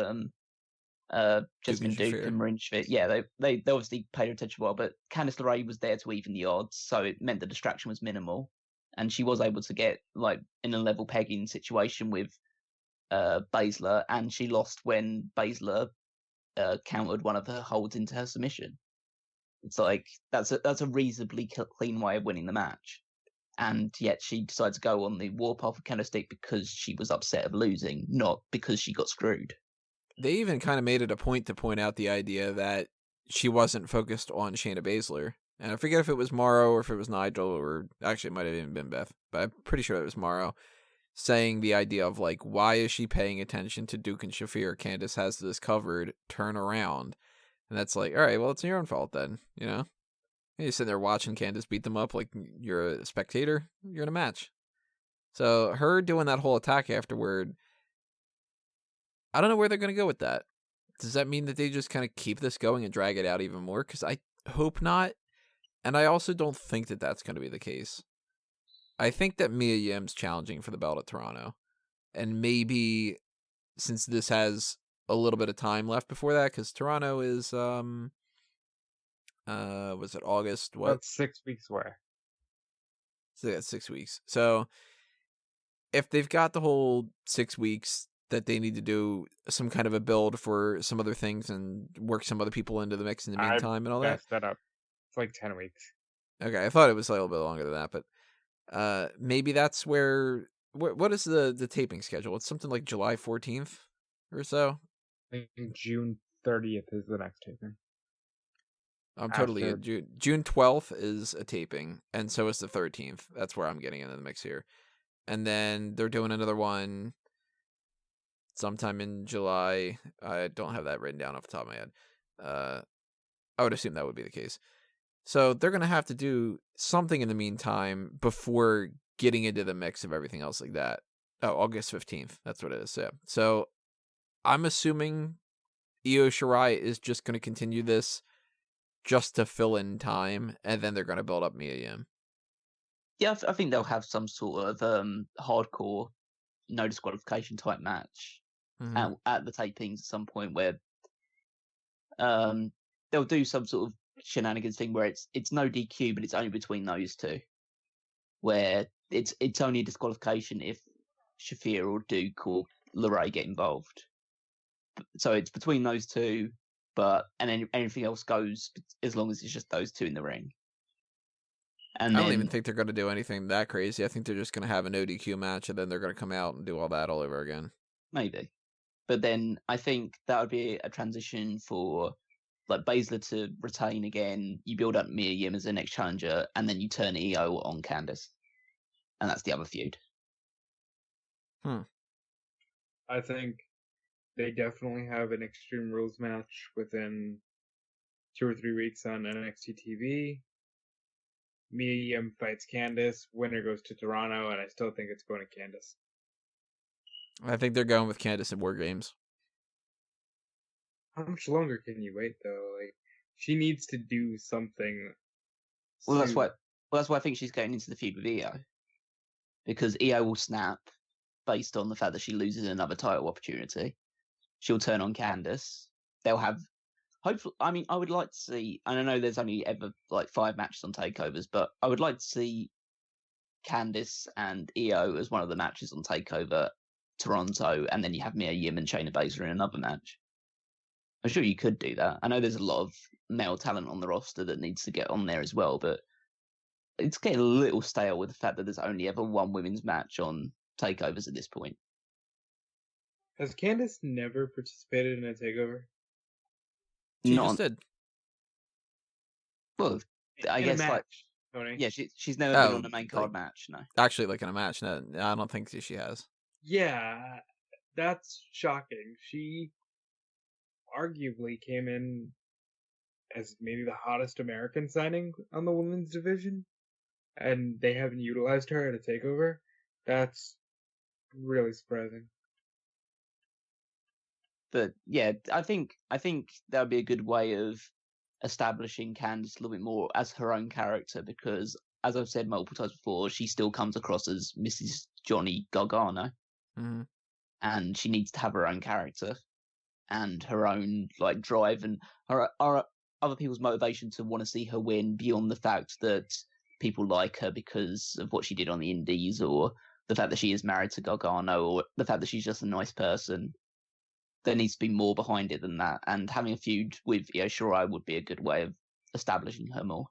Speaker 3: Jessamine Duke and Marin Schmidt, yeah, they obviously paid her attention well, but Candice LeRae was there to even the odds, so it meant the distraction was minimal. And she was able to get like in a level pegging situation with Baszler, and she lost when Baszler countered one of her holds into her submission. It's like that's a reasonably clean way of winning the match. And yet she decided to go on the warpath of kendo stick because she was upset of losing, not because she got screwed.
Speaker 1: They even kind of made it a point to point out the idea that she wasn't focused on Shayna Baszler. And I forget if it was Morrow or if it was Nigel, or actually it might have even been Beth, but I'm pretty sure it was Morrow, saying the idea of like, why is she paying attention to Duke and Shafir? Candice has this covered, turn around. And that's like, all right, well, it's your own fault then, you know? You're sitting there watching Candice beat them up like you're a spectator. You're in a match. So her doing that whole attack afterward, I don't know where they're going to go with that. Does that mean that they just kind of keep this going and drag it out even more? Because I hope not. And I also don't think that that's going to be the case. I think that Mia Yim's challenging for the belt at Toronto. And maybe since this has a little bit of time left before that, because Toronto is... was it August? What?
Speaker 2: That's 6 weeks away.
Speaker 1: So that's 6 weeks. So if they've got the whole 6 weeks that they need to do some kind of a build for some other things and work some other people into the mix in the meantime and all that.
Speaker 2: That up. It's like 10 weeks.
Speaker 1: Okay, I thought it was a little bit longer than that, but maybe that's where. What is the taping schedule? It's something like July 14th or so.
Speaker 2: I think June 30th is the next taping.
Speaker 1: I'm totally in. June 12th is a taping, and so is the 13th. That's where I'm getting into the mix here. And then they're doing another one sometime in July. I don't have that written down off the top of my head. I would assume that would be the case. So they're going to have to do something in the meantime before getting into the mix of everything else like that. Oh, August 15th. That's what it is. Yeah. So I'm assuming Io Shirai is just going to continue this just to fill in time, and then they're going to build up Mia Yim.
Speaker 3: Yeah, I think they'll have some sort of hardcore, no disqualification type match at the tapings at some point where they'll do some sort of shenanigans thing where it's no DQ, but it's only between those two, where it's only a disqualification if Shafir or Duke or LeRae get involved. So it's between those two. And then anything else goes as long as it's just those two in the ring. And
Speaker 1: I
Speaker 3: then
Speaker 1: don't even think they're going to do anything that crazy. I think they're just going to have an ODQ match, and then they're going to come out and do all that all over again.
Speaker 3: maybe. But then I think that would be a transition for like Baszler to retain again. You build up Mia Yim as the next challenger, and then you turn EO on Candice, and that's the other feud.
Speaker 2: I think they definitely have an Extreme Rules match within 2 or 3 weeks on NXT TV. Mia Yim fights Candice. Winner goes to Toronto, and I still think it's going to Candice.
Speaker 1: I think they're going with Candice in War Games.
Speaker 2: How much longer can you wait, though? Like, she needs to do something.
Speaker 3: Well, that's
Speaker 2: soon.
Speaker 3: why. Well, that's why I think she's going into the feud with EO, because EO will snap based on the fact that she loses another title opportunity. She'll turn on Candice. They'll have. Hopefully, I mean, I would like to see. And I know there's only ever like 5 matches on takeovers, but I would like to see Candice and EO as one of the matches on Takeover Toronto, and then you have Mia Yim and Shayna Baszler in another match. I'm sure you could do that. I know there's a lot of male talent on the roster that needs to get on there as well, but it's getting a little stale with the fact that there's only ever one women's match on takeovers at this point.
Speaker 2: Has Candice never participated in a takeover?
Speaker 1: She
Speaker 3: Not
Speaker 1: just did.
Speaker 3: well, I
Speaker 2: In
Speaker 3: guess
Speaker 2: a match,
Speaker 3: like
Speaker 2: Tony.
Speaker 3: yeah, she's never been
Speaker 1: Oh,
Speaker 3: on a main card
Speaker 1: like-
Speaker 3: match. No,
Speaker 1: Actually, like in a match. No, I don't think she has.
Speaker 2: Yeah, that's shocking. She arguably came in as maybe the hottest American signing on the women's division, and they haven't utilized her at a takeover. That's really surprising.
Speaker 3: but yeah, I think that would be a good way of establishing Candice a little bit more as her own character, because as I've said multiple times before, she still comes across as Mrs. Johnny Gargano,
Speaker 1: Mm-hmm.
Speaker 3: and she needs to have her own character and her own like drive and her other people's motivation to want to see her win beyond the fact that people like her because of what she did on the indies, or the fact that she is married to Gargano, or the fact that she's just a nice person. There needs to be more behind it than that, and having a feud with Io Shirai would be a good way of establishing her more.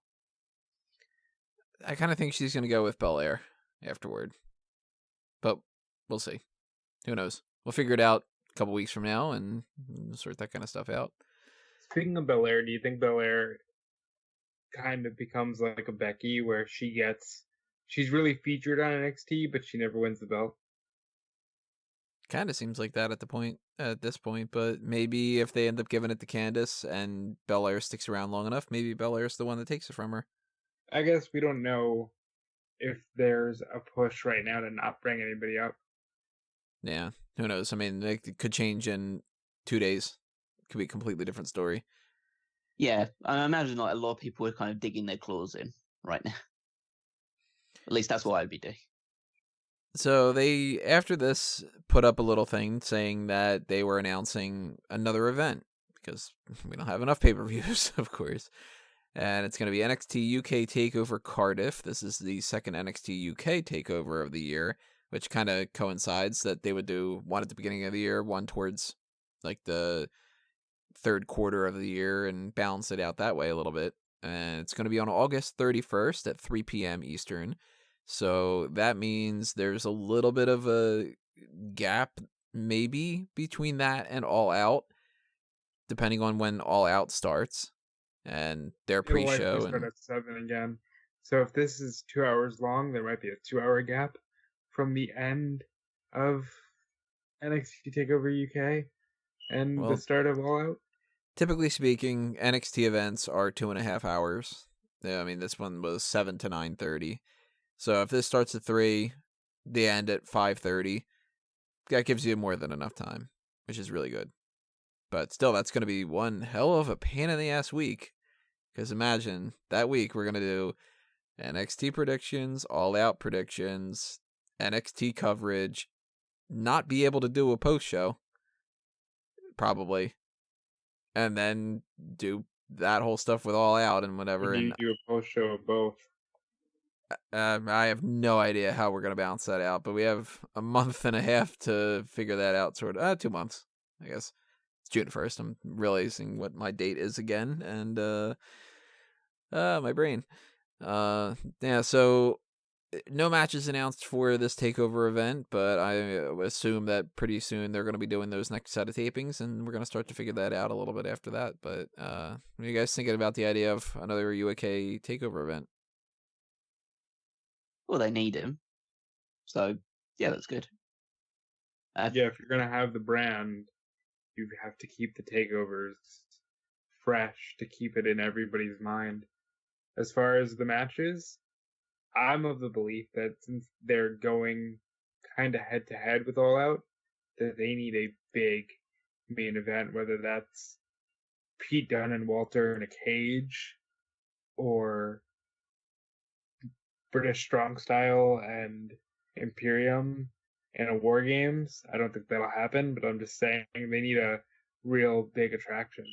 Speaker 1: I kind of think she's going to go with Belair afterward, but we'll see. Who knows? We'll figure it out a couple weeks from now and sort that kind of stuff out.
Speaker 2: Speaking of Belair, do you think Belair kind of becomes like a Becky, where she's really featured on NXT, but she never wins the belt?
Speaker 1: Kind of seems like that at this point, but maybe if they end up giving it to Candice and Belair sticks around long enough, maybe Belair's the one that takes it from her.
Speaker 2: I guess we don't know if there's a push right now to not bring anybody up.
Speaker 1: Yeah, who knows? I mean, it could change in 2 days. It could be a completely different story.
Speaker 3: Yeah, I imagine like a lot of people are kind of digging their claws in right now. At least that's what I'd be doing.
Speaker 1: So they, after this, put up a little thing saying that they were announcing another event, because we don't have enough pay-per-views, of course. And it's going to be NXT UK TakeOver Cardiff. This is the second NXT UK TakeOver of the year, which kind of coincides that they would do one at the beginning of the year, one towards like the third quarter of the year, and balance it out that way a little bit. And it's going to be on August 31st at 3 p.m. Eastern. So that means there's a little bit of a gap maybe between that and All Out, depending on when All Out starts and their
Speaker 2: It'll likely
Speaker 1: pre-show.
Speaker 2: start at 7 again. So if this is 2 hours long, there might be a 2-hour gap from the end of NXT TakeOver UK and
Speaker 1: Well,
Speaker 2: the start of All Out.
Speaker 1: Typically speaking, NXT events are 2.5 hours. Yeah, I mean, this one was 7 to 9:30. So if this starts at 3, they end at 5:30. That gives you more than enough time, which is really good. But still, that's going to be one hell of a pain in the ass week. Because imagine that week we're going to do NXT predictions, All Out predictions, NXT coverage, not be able to do a post show, probably, and then do that whole stuff with All Out and whatever.
Speaker 2: You
Speaker 1: And
Speaker 2: do a post show of both.
Speaker 1: I have no idea how we're going to balance that out, but we have a month and a half to figure that out, 2 months, I guess. It's June 1st. I'm realizing what my date is again, and my brain. Yeah, so no matches announced for this takeover event, but I assume that pretty soon they're going to be doing those next set of tapings, and we're going to start to figure that out a little bit after that. But what are you guys thinking about the idea of another UAK takeover event?
Speaker 3: Well, they need him. So, yeah, that's good.
Speaker 2: Yeah, if you're going to have the brand, you have to keep the takeovers fresh to keep it in everybody's mind. As far as the matches, I'm of the belief that since they're going kind of head to head with All Out, that they need a big main event, whether that's Pete Dunne and Walter in a cage, or British Strong Style and Imperium in a War Games. I don't think that'll happen, but I'm just saying they need a real big attraction.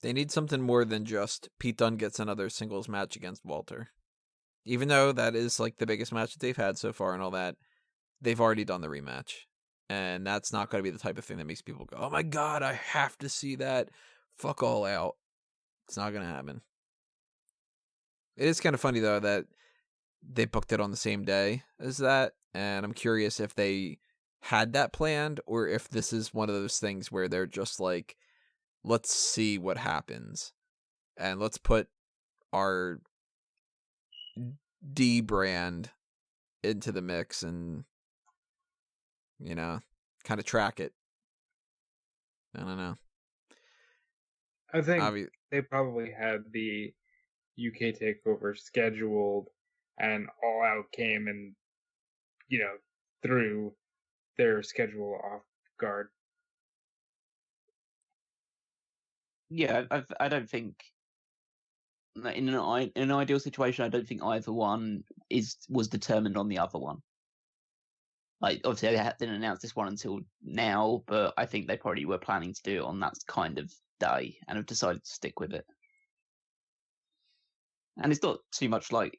Speaker 1: They need something more than just Pete Dunne gets another singles match against Walter. Even though that is like the biggest match that they've had so far and all that, they've already done the rematch. And that's not going to be the type of thing that makes people go, oh my God, I have to see that. Fuck All Out. It's not going to happen. It is kind of funny, though, that they booked it on the same day as that. And I'm curious if they had that planned or if this is one of those things where they're just like, let's see what happens. And let's put our D brand into the mix and, you know, kind of track it. I don't know.
Speaker 2: I think they probably had the UK takeover scheduled and All Out came and, threw their schedule off guard.
Speaker 3: Yeah, I don't think in an ideal situation, I don't think either one was determined on the other one. Like, obviously, they didn't announce this one until now, but I think they probably were planning to do it on that kind of day and have decided to stick with it. And it's not too much like,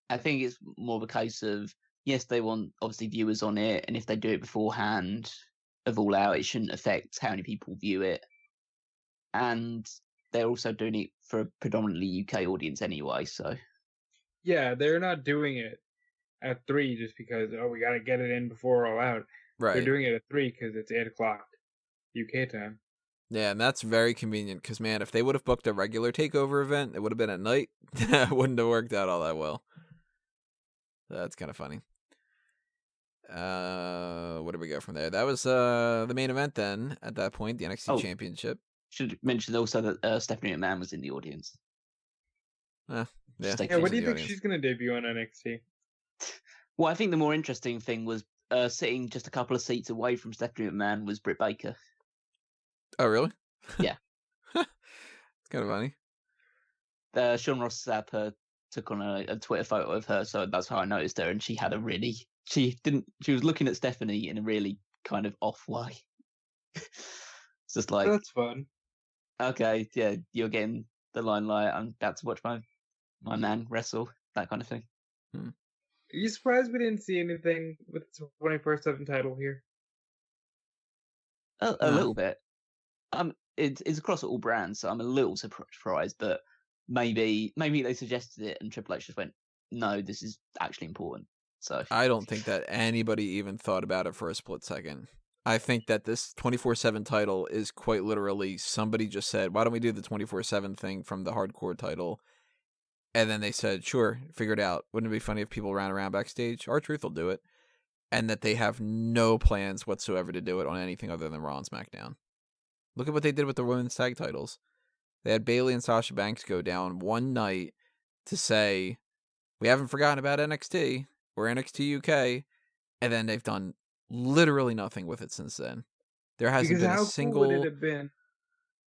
Speaker 3: I think it's more of a case of, yes, they want, obviously, viewers on it, and if they do it beforehand of All Out, it shouldn't affect how many people view it. And they're also doing it for a predominantly UK audience anyway, so.
Speaker 2: Yeah, they're not doing it at 3 just because, we got to get it in before All Out.
Speaker 1: Right.
Speaker 2: They're doing it at 3 because it's 8 o'clock UK time.
Speaker 1: Yeah, and that's very convenient because, man, if they would have booked a regular takeover event, it would have been at night. It wouldn't have worked out all that well. That's kind of funny. Where do we go from there? That was the main event then, at that point, the NXT Championship.
Speaker 3: Should mention also that Stephanie McMahon was in the audience.
Speaker 1: Yeah.
Speaker 2: What do you think she's going to debut on NXT?
Speaker 3: Well, I think the more interesting thing was sitting just a couple of seats away from Stephanie McMahon was Britt Baker.
Speaker 1: Oh, really?
Speaker 3: Yeah.
Speaker 1: It's kind of funny.
Speaker 3: Sean Ross Sapp took on a Twitter photo of her, so that's how I noticed her, and she had she was looking at Stephanie in a really kind of off way. It's just like,
Speaker 2: that's fun.
Speaker 3: Okay, yeah, you're getting the limelight. I'm about to watch my man wrestle, that kind of thing.
Speaker 2: Are you surprised we didn't see anything with the 24/7 title here?
Speaker 3: A little bit. It's across all brands, so I'm a little surprised. But maybe they suggested it, and Triple H just went, "No, this is actually important." So
Speaker 1: I don't think that anybody even thought about it for a split second. I think that this 24/7 title is quite literally somebody just said, "Why don't we do the 24/7 thing from the hardcore title?" And then they said, "Sure, figure it out. Wouldn't it be funny if people ran around backstage? R-Truth will do it." And that they have no plans whatsoever to do it on anything other than Raw and SmackDown. Look at what they did with the women's tag titles. They had Bayley and Sasha Banks go down one night to say, we haven't forgotten about NXT or NXT UK, and then they've done literally nothing with it since then. There hasn't been a single...
Speaker 2: Cool would it have been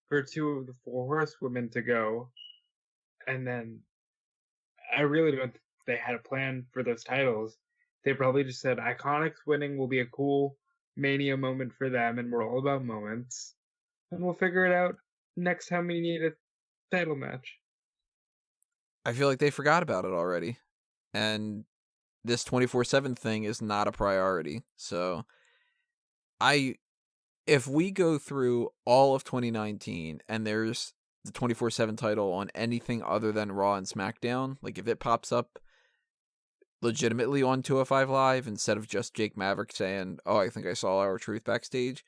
Speaker 2: for 2 of the 4 horsewomen to go, and then I really don't think they had a plan for those titles. They probably just said Iconics winning will be a cool Mania moment for them, and we're all about moments. And we'll figure it out next time we need a title match.
Speaker 1: I feel like they forgot about it already. And this 24/7 thing is not a priority. So if we go through all of 2019 and there's the 24/7 title on anything other than Raw and SmackDown. Like, if it pops up legitimately on 205 Live instead of just Jake Maverick saying, "Oh, I think I saw our truth backstage."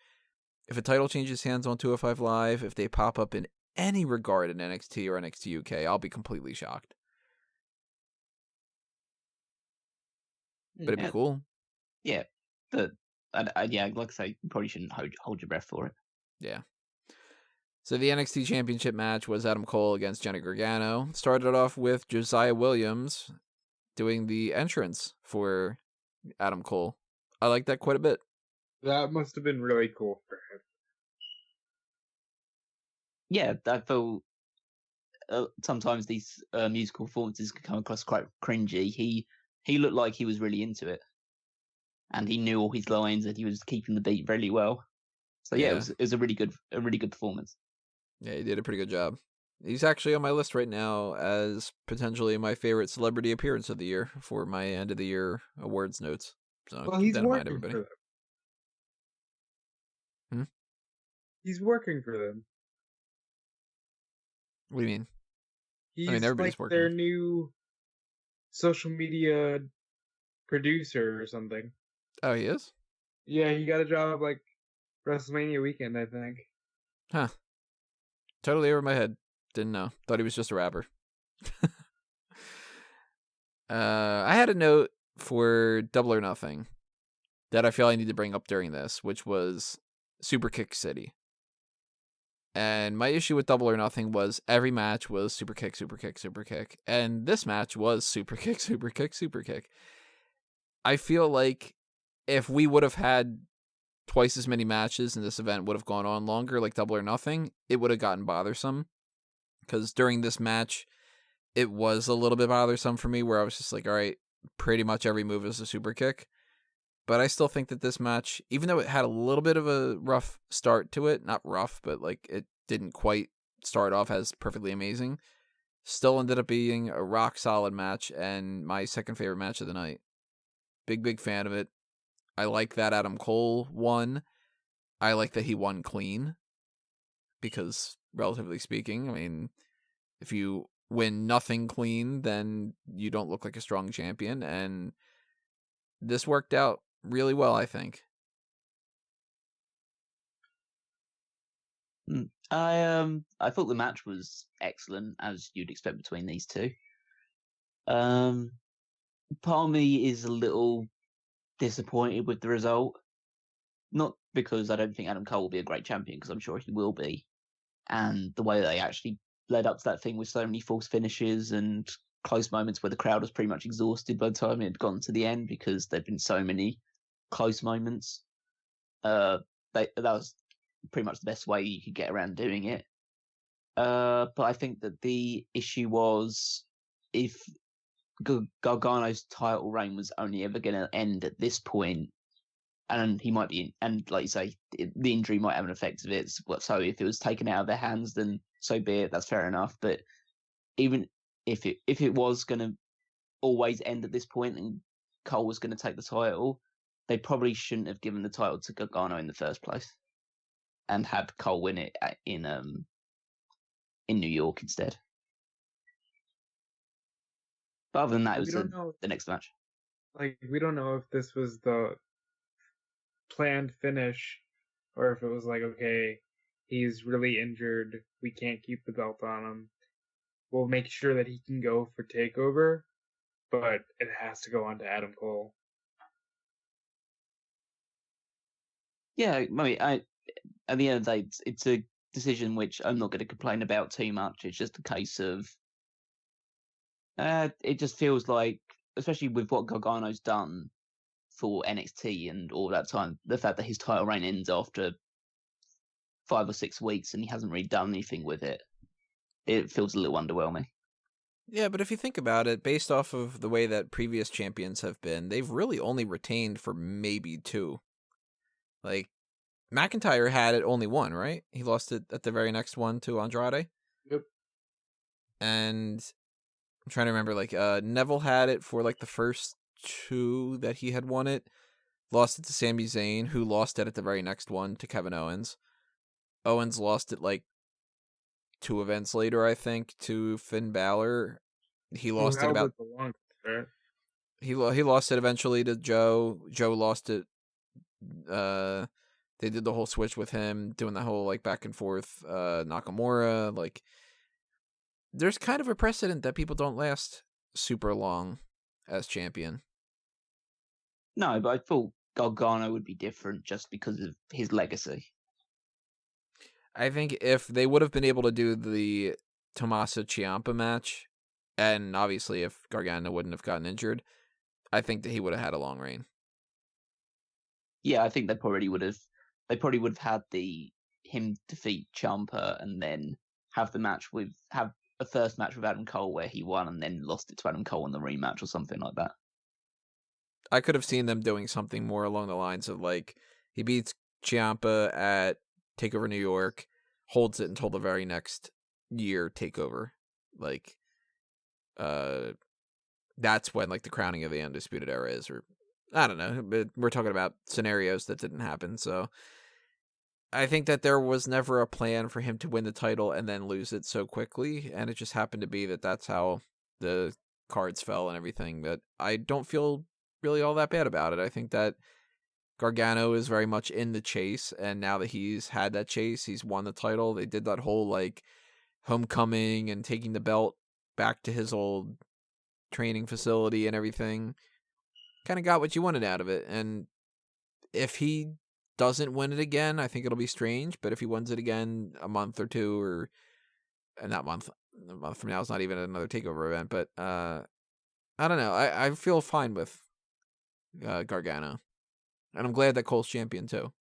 Speaker 1: If a title changes hands on 205 Live, if they pop up in any regard in NXT or NXT UK, I'll be completely shocked. But it'd be cool.
Speaker 3: Yeah, but yeah, like I say, you probably shouldn't hold your breath for it.
Speaker 1: Yeah. So the NXT Championship match was Adam Cole against Johnny Gargano. Started off with Josiah Williams doing the entrance for Adam Cole. I like that quite a bit.
Speaker 2: That must have been really cool for him.
Speaker 3: Yeah, I feel sometimes these musical performances can come across quite cringy. He looked like he was really into it, and he knew all his lines, and he was keeping the beat really well. So yeah, it was a really good performance.
Speaker 1: Yeah, he did a pretty good job. He's actually on my list right now as potentially my favorite celebrity appearance of the year for my end of the year awards notes. So
Speaker 2: Well,
Speaker 1: keep
Speaker 2: he's
Speaker 1: that in mind,
Speaker 2: working
Speaker 1: everybody.
Speaker 2: for them. He's working for them.
Speaker 1: What do you mean?
Speaker 2: He's
Speaker 1: everybody's
Speaker 2: like
Speaker 1: working.
Speaker 2: their new social media producer or something.
Speaker 1: Oh, he is?
Speaker 2: Yeah, he got a job like WrestleMania weekend, I think.
Speaker 1: Huh. Totally over my head. Didn't know. Thought he was just a rapper. I had a note for Double or Nothing that I feel I need to bring up during this, which was Superkick City. And my issue with Double or Nothing was every match was Superkick, Superkick, Superkick. And this match was Superkick, Superkick, Superkick. I feel like if we would have had twice as many matches and this event would have gone on longer, like Double or Nothing, it would have gotten bothersome. Because during this match, it was a little bit bothersome for me, where I was just like, all right, pretty much every move is a super kick. But I still think that this match, even though it had a little bit of a rough start to it, not rough, but like it didn't quite start off as perfectly amazing, still ended up being a rock solid match and my second favorite match of the night. Big fan of it. I like that Adam Cole won. I like that he won clean. Because, relatively speaking, I mean, if you win nothing clean, then you don't look like a strong champion. And this worked out really well, I think.
Speaker 3: I thought the match was excellent, as you'd expect between these two. Part of me is a little disappointed with the result. Not because I don't think Adam Cole will be a great champion, because I'm sure he will be. And the way they actually led up to that thing with so many false finishes and close moments where the crowd was pretty much exhausted by the time it had gone to the end, because there'd been so many close moments. That was pretty much the best way you could get around doing it. But I think that the issue was, if Gargano's title reign was only ever going to end at this point, and he might be, and like you say, the injury might have an effect of it. So if it was taken out of their hands, then so be it. That's fair enough. But even if it was going to always end at this point, and Cole was going to take the title, they probably shouldn't have given the title to Gargano in the first place, and had Cole win it in New York instead. But other than that, it was the next match.
Speaker 2: Like, we don't know if this was the planned finish, or if it was like, okay, he's really injured, we can't keep the belt on him, we'll make sure that he can go for TakeOver, but it has to go on to Adam Cole.
Speaker 3: Yeah, I mean, at the end of the day, it's a decision which I'm not going to complain about too much. It's just a case of it just feels like, especially with what Gargano's done for NXT and all that time, the fact that his title reign ends after 5 or 6 weeks and he hasn't really done anything with it, it feels a little underwhelming.
Speaker 1: Yeah, but if you think about it, based off of the way that previous champions have been, they've really only retained for maybe 2. Like, McIntyre had it only 1, right? He lost it at the very next one to Andrade.
Speaker 2: Yep.
Speaker 1: And I'm trying to remember, like, Neville had it for like the first 2 that he had won it. Lost it to Sami Zayn, who lost it at the very next one to Kevin Owens. Owens lost it like 2 events later, I think, to Finn Balor. He
Speaker 2: Who
Speaker 1: lost it
Speaker 2: held
Speaker 1: about.
Speaker 2: the longest, right?
Speaker 1: He lost it eventually to Joe. Joe lost it. They did the whole switch with him, doing the whole like back and forth. Nakamura, like, there's kind of a precedent that people don't last super long as champion.
Speaker 3: No, but I thought Gargano would be different just because of his legacy.
Speaker 1: I think if they would have been able to do the Tommaso Ciampa match, and obviously if Gargano wouldn't have gotten injured, I think that he would have had a long reign.
Speaker 3: Yeah, I think they probably would have. They probably would have had him defeat Ciampa and then have a first match with Adam Cole where he won and then lost it to Adam Cole in the rematch or something like that.
Speaker 1: I could have seen them doing something more along the lines of like he beats Ciampa at TakeOver New York, holds it until the very next year TakeOver. Like, that's when like the crowning of the Undisputed Era is, or I don't know. But we're talking about scenarios that didn't happen, so I think that there was never a plan for him to win the title and then lose it so quickly, and it just happened to be that that's how the cards fell and everything. But I don't feel really all that bad about it. I think that Gargano is very much in the chase, and now that he's had that chase, he's won the title. They did that whole like homecoming and taking the belt back to his old training facility and everything. Kind of got what you wanted out of it. And if he doesn't win it again, I think it'll be strange. But if he wins it again a month or two, or not month, a month from now is not even another TakeOver event. But I don't know. I feel fine with Gargano, and I'm glad that Cole's champion too.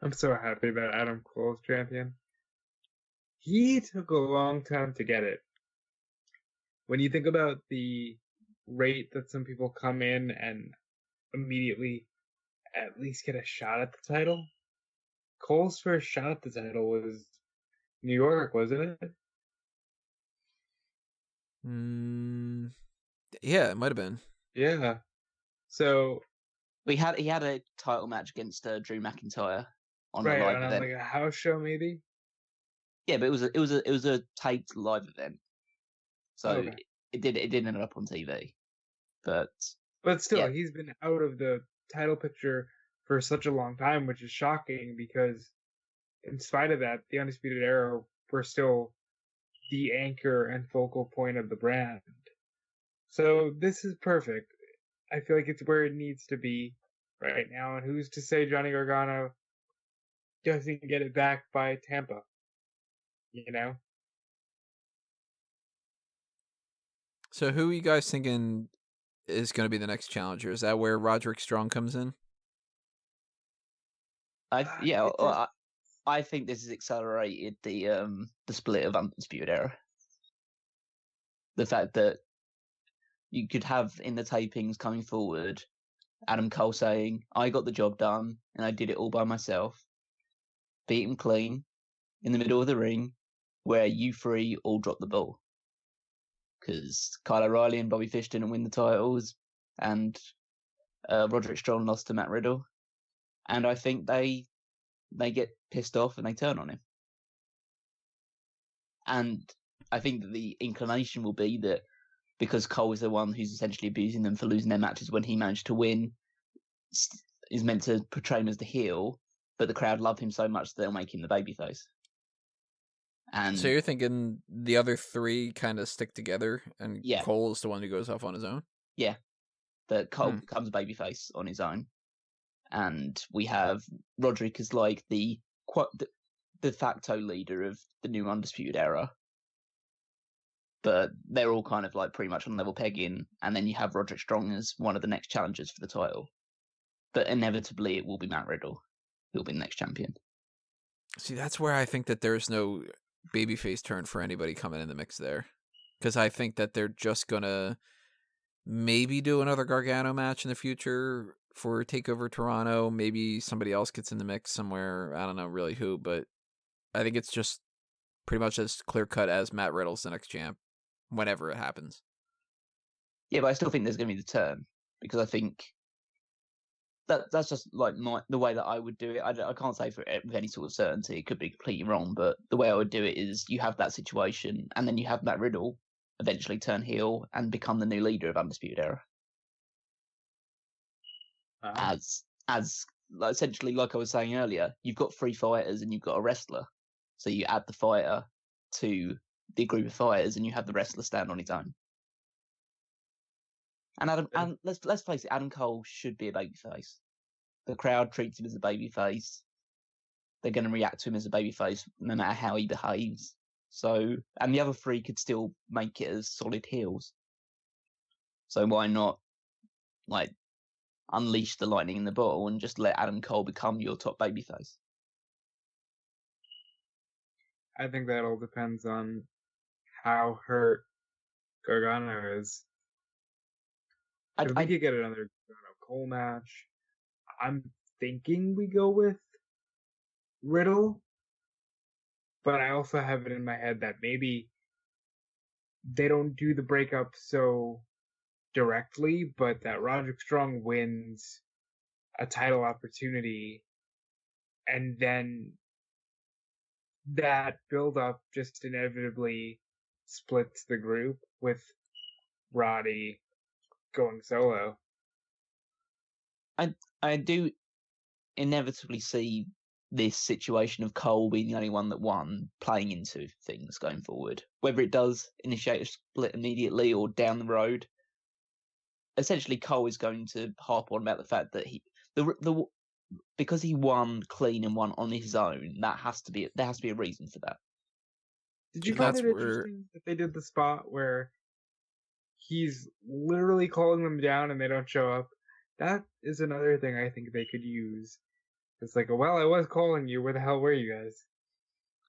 Speaker 2: I'm so happy that Adam Cole's champion. He took a long time to get it. When you think about the rate that some people come in and immediately at least get a shot at the title, Cole's first shot at the title was New York, wasn't it?
Speaker 1: Yeah, it might have been.
Speaker 2: Yeah. So
Speaker 3: he had a title match against Drew McIntyre on a
Speaker 2: right
Speaker 3: live
Speaker 2: on
Speaker 3: event.
Speaker 2: like a house show, maybe.
Speaker 3: Yeah, but it was a taped live event, so
Speaker 2: Okay.
Speaker 3: it did end up on TV. But
Speaker 2: still,
Speaker 3: yeah.
Speaker 2: He's been out of the title picture for such a long time, which is shocking because, in spite of that, the Undisputed Era were still the anchor and focal point of the brand. So this is perfect. I feel like it's where it needs to be right now. And who's to say Johnny Gargano doesn't get it back by Tampa? You know?
Speaker 1: So who are you guys thinking is going to be the next challenger? Is that where Roderick Strong comes in?
Speaker 3: I think this has accelerated the split of Undisputed Era. The fact that you could have in the tapings coming forward Adam Cole saying, I got the job done and I did it all by myself. Beat him clean in the middle of the ring where you three all dropped the ball. Because Kyle O'Reilly and Bobby Fish didn't win the titles and Roderick Strong lost to Matt Riddle. And I think they get pissed off and they turn on him. And I think that the inclination will be that because Cole is the one who's essentially abusing them for losing their matches when he managed to win, is meant to portray him as the heel, but the crowd love him so much that they'll make him the babyface. And
Speaker 1: so you're thinking the other three kind of stick together, and
Speaker 3: yeah.
Speaker 1: Cole is the one who goes off on his own?
Speaker 3: Yeah. That Cole becomes a babyface on his own. And we have Roderick as like the de facto leader of the new Undisputed Era. But they're all kind of like pretty much on level pegging. And then you have Roderick Strong as one of the next challengers for the title. But inevitably it will be Matt Riddle who'll be the next champion.
Speaker 1: See, that's where I think that there's no babyface turn for anybody coming in the mix there. Because I think that they're just going to maybe do another Gargano match in the future for TakeOver Toronto. Maybe somebody else gets in the mix somewhere. I don't know really who, but I think it's just pretty much as clear-cut as Matt Riddle's the next champ whenever it happens.
Speaker 3: Yeah, but I still think there's going to be the turn. Because I think that's just like the way that I would do it. I can't say with any sort of certainty. It could be completely wrong, but the way I would do it is you have that situation, and then you have Matt Riddle eventually turn heel and become the new leader of Undisputed Era. As like, essentially, like I was saying earlier, you've got 3 fighters and you've got a wrestler. So you add the fighter to the group of fighters, and you have the wrestler stand on his own. And let's face it, Adam Cole should be a babyface. The crowd treats him as a babyface. They're going to react to him as a babyface no matter how he behaves. So, and the other 3 could still make it as solid heels. So why not, like, unleash the lightning in the bottle and just let Adam Cole become your top babyface?
Speaker 2: I think that all depends on how hurt Gargano is. If we could get another Cole match, I'm thinking we go with Riddle, but I also have it in my head that maybe they don't do the breakup so directly, but that Roderick Strong wins a title opportunity, and then that build-up just inevitably splits the group with Roddy going solo.
Speaker 3: I do inevitably see this situation of Cole being the only one that won playing into things going forward. Whether it does initiate a split immediately or down the road, essentially Cole is going to harp on about the fact that because he won clean and won on his own, there has to be a reason for that.
Speaker 2: Did you find it interesting that they did the spot where he's literally calling them down and they don't show up? That is another thing I think they could use. It's like, well, I was calling you. Where the hell were you guys?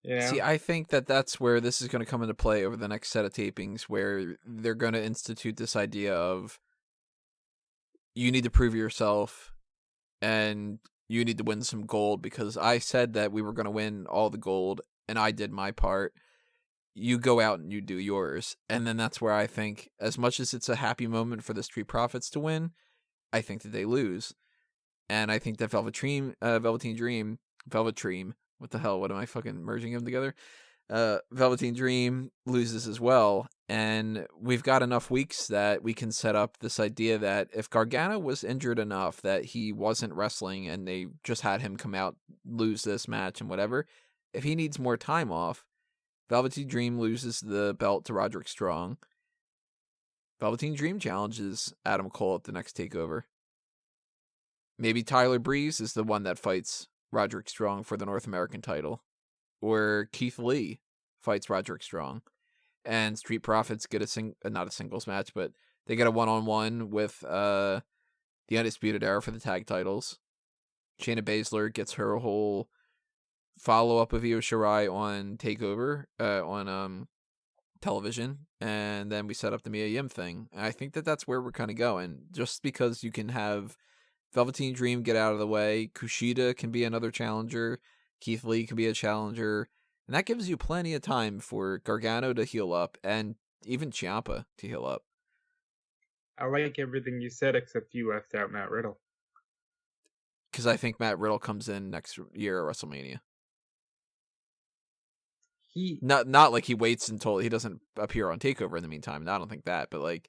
Speaker 2: You know?
Speaker 1: See, I think that's where this is going to come into play over the next set of tapings, where they're going to institute this idea of you need to prove yourself and you need to win some gold, because I said that we were going to win all the gold and I did my part. You go out and you do yours. And then that's where I think, as much as it's a happy moment for the Street Profits to win, I think that they lose. And I think that Velveteen Dream, what the hell, what am I fucking merging them together? Velveteen Dream loses as well. And we've got enough weeks that we can set up this idea that if Gargano was injured enough that he wasn't wrestling and they just had him come out, lose this match and whatever, if he needs more time off, Velveteen Dream loses the belt to Roderick Strong. Velveteen Dream challenges Adam Cole at the next TakeOver. Maybe Tyler Breeze is the one that fights Roderick Strong for the North American title. Or Keith Lee fights Roderick Strong. And Street Profits get not a singles match, but they get a one-on-one with the Undisputed Era for the tag titles. Shayna Baszler gets her whole follow-up of Io Shirai on TakeOver on television. And then we set up the Mia Yim thing. And I think that that's where we're kind of going. Just because you can have Velveteen Dream get out of the way. Kushida can be another challenger. Keith Lee can be a challenger. And that gives you plenty of time for Gargano to heal up and even Ciampa to heal up.
Speaker 2: I like everything you said except you left out Matt Riddle.
Speaker 1: Because I think Matt Riddle comes in next year at WrestleMania. Not like he waits until he doesn't appear on TakeOver in the meantime. I don't think that. But like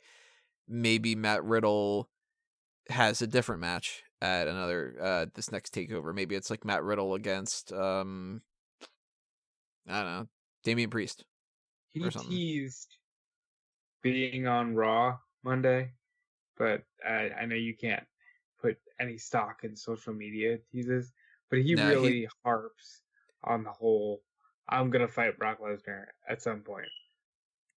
Speaker 1: maybe Matt Riddle has a different match at another this next TakeOver. Maybe it's like Matt Riddle against I don't know, Damian Priest.
Speaker 2: He teased being on Raw Monday, but I know you can't put any stock in social media teases, but he really harps on the whole I'm gonna fight Brock Lesnar at some point.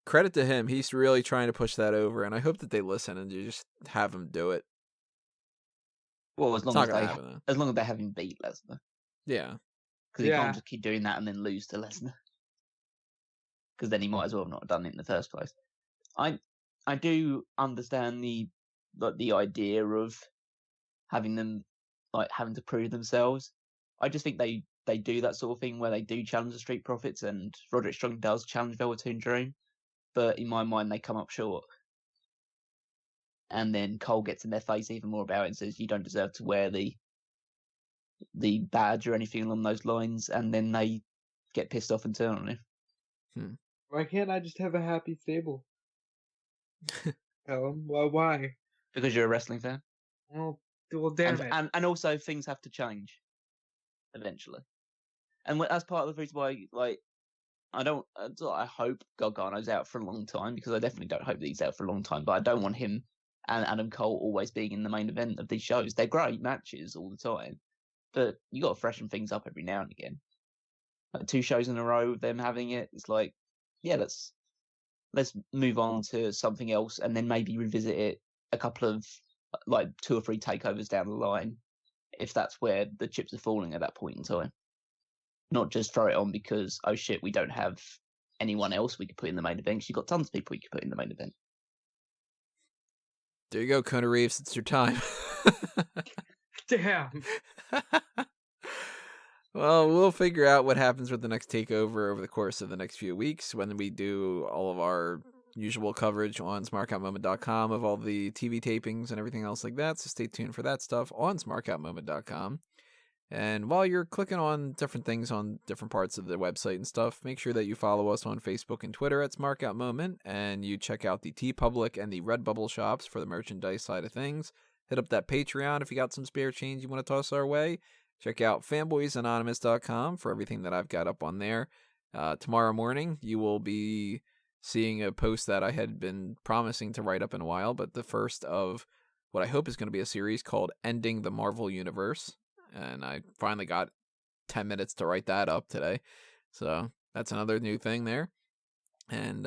Speaker 1: Credit to him, he's really trying to push that over, and I hope that they listen and you just have him do it.
Speaker 3: Well, as long as they have him beat Lesnar.
Speaker 1: Yeah.
Speaker 3: Because he can't just keep doing that and then lose to Lesnar. Because then he might as well have not done it in the first place. I do understand the idea of having them having to prove themselves. I just think they do that sort of thing where they do challenge the Street Profits, and Roderick Strong does challenge Velveteen Dream, but in my mind they come up short. and then Cole gets in their face even more about it and says you don't deserve to wear the badge or anything along those lines, and then they get pissed off and turn on him.
Speaker 2: Why can't I just have a happy stable? Tell him. Well, why?
Speaker 3: Because you're a wrestling fan.
Speaker 2: Well, damn it.
Speaker 3: And also things have to change eventually. And that's part of the reason why, like, I hope Gargano's out for a long time, because I definitely don't hope that he's out for a long time, but I don't want him and Adam Cole always being in the main event of these shows. They're great matches all the time, but you got to freshen things up every now and again. Like 2 shows in a row with them having it, it's like, yeah, let's move on to something else, and then maybe revisit it a couple of, like, 2 or 3 takeovers down the line, if that's where the chips are falling at that point in time. Not just throw it on because, oh shit, we don't have anyone else we could put in the main event. You've got tons of people you could put in the main event.
Speaker 1: There you go, Kona Reeves. It's your time.
Speaker 2: Damn.
Speaker 1: Well, we'll figure out what happens with the next takeover over the course of the next few weeks when we do all of our usual coverage on smarkoutmoment.com of all the TV tapings and everything else like that. So stay tuned for that stuff on smarkoutmoment.com. And while you're clicking on different things on different parts of the website and stuff, make sure that you follow us on Facebook and Twitter at smarkoutmoment, and you check out the TeePublic and the Redbubble shops for the merchandise side of things. Hit up that Patreon if you got some spare change you want to toss our way. Check out fanboysanonymous.com for everything that I've got up on there. Tomorrow morning, you will be seeing a post that I had been promising to write up in a while, but the first of what I hope is going to be a series called Ending the Marvel Universe. And I finally got 10 minutes to write that up today. So that's another new thing there. And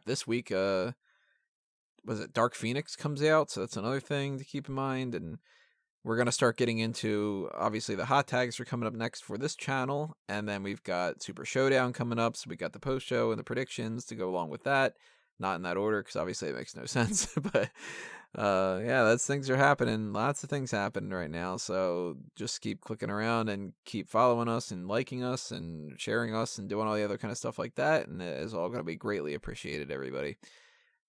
Speaker 1: this week, was it Dark Phoenix comes out? So that's another thing to keep in mind. And we're going to start getting into, obviously, the hot tags are coming up next for this channel. And then we've got Super Showdown coming up. So we got the post show and the predictions to go along with that. Not in that order, because obviously it makes no sense. But yeah, those things are happening. Lots of things happening right now. So just keep clicking around and keep following us and liking us and sharing us and doing all the other kind of stuff like that. And it is all going to be greatly appreciated, everybody.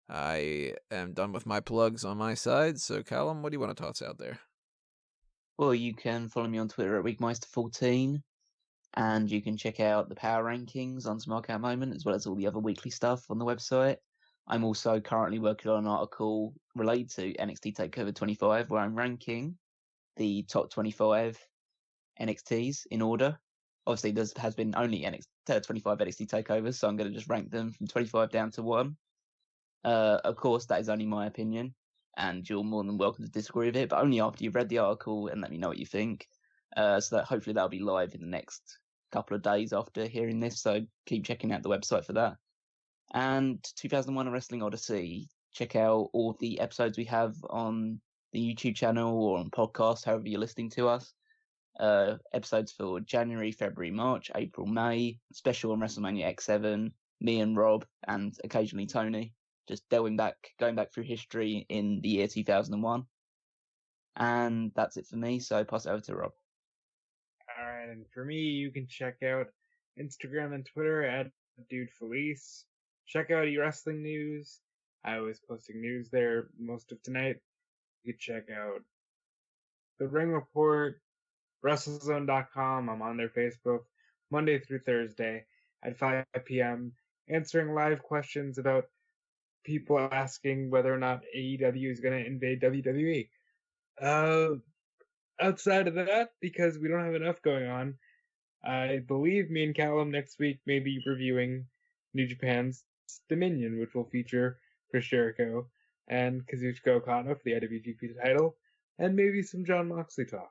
Speaker 1: I am done with my plugs on my side. So Callum, what do you want to toss out there?
Speaker 3: Well, you can follow me on Twitter at Wigmeister14, and you can check out the power rankings on Smark Out Moment, as well as all the other weekly stuff on the website. I'm also currently working on an article related to NXT TakeOver 25, where I'm ranking the top 25 NXTs in order. Obviously, there has been only 25 NXT takeovers, so I'm going to just rank them from 25 down to 1. Of course, that is only my opinion, and you're more than welcome to disagree with it, but only after you've read the article and let me know what you think. So that hopefully that'll be live in the next couple of days after hearing this, so keep checking out the website for that. And 2001 Wrestling Odyssey, check out all of the episodes we have on the YouTube channel or on podcast, however you're listening to us. Episodes for January, February, March, April, May, special on WrestleMania X7, me and Rob, and occasionally Tony, just going back through history in the year 2001. And that's it for me, so pass it over to Rob.
Speaker 2: Alright, and for me, you can check out Instagram and Twitter at DudeFelice. Check out eWrestling News. I was posting news there most of tonight. You can check out The Ring Report, WrestleZone.com. I'm on their Facebook Monday through Thursday at 5 p.m. answering live questions about people asking whether or not AEW is going to invade WWE. Outside of that, because we don't have enough going on, I believe me and Callum next week may be reviewing New Japan's Dominion, which will feature Chris Jericho and Kazuchika Okada for the IWGP title, and maybe some Jon Moxley talk.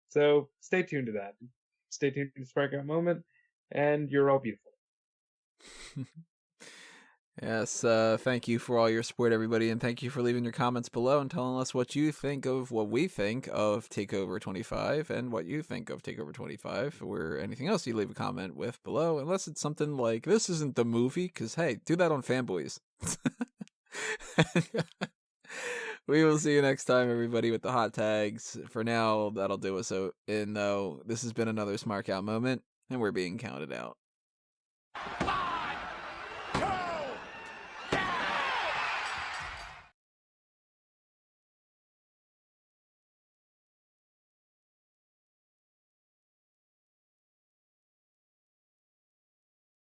Speaker 2: So stay tuned to that. Stay tuned to Spark Out Moment, and you're all beautiful.
Speaker 1: Yes, thank you for all your support, everybody, and thank you for leaving your comments below and telling us what you think of what we think of TakeOver 25 and what you think of TakeOver 25 or anything else you leave a comment with below, unless it's something like, this isn't the movie, because, hey, do that on Fanboys. We will see you next time, everybody, with the hot tags. For now, that'll do us in, though. This has been another Smark Out Moment, and we're being counted out.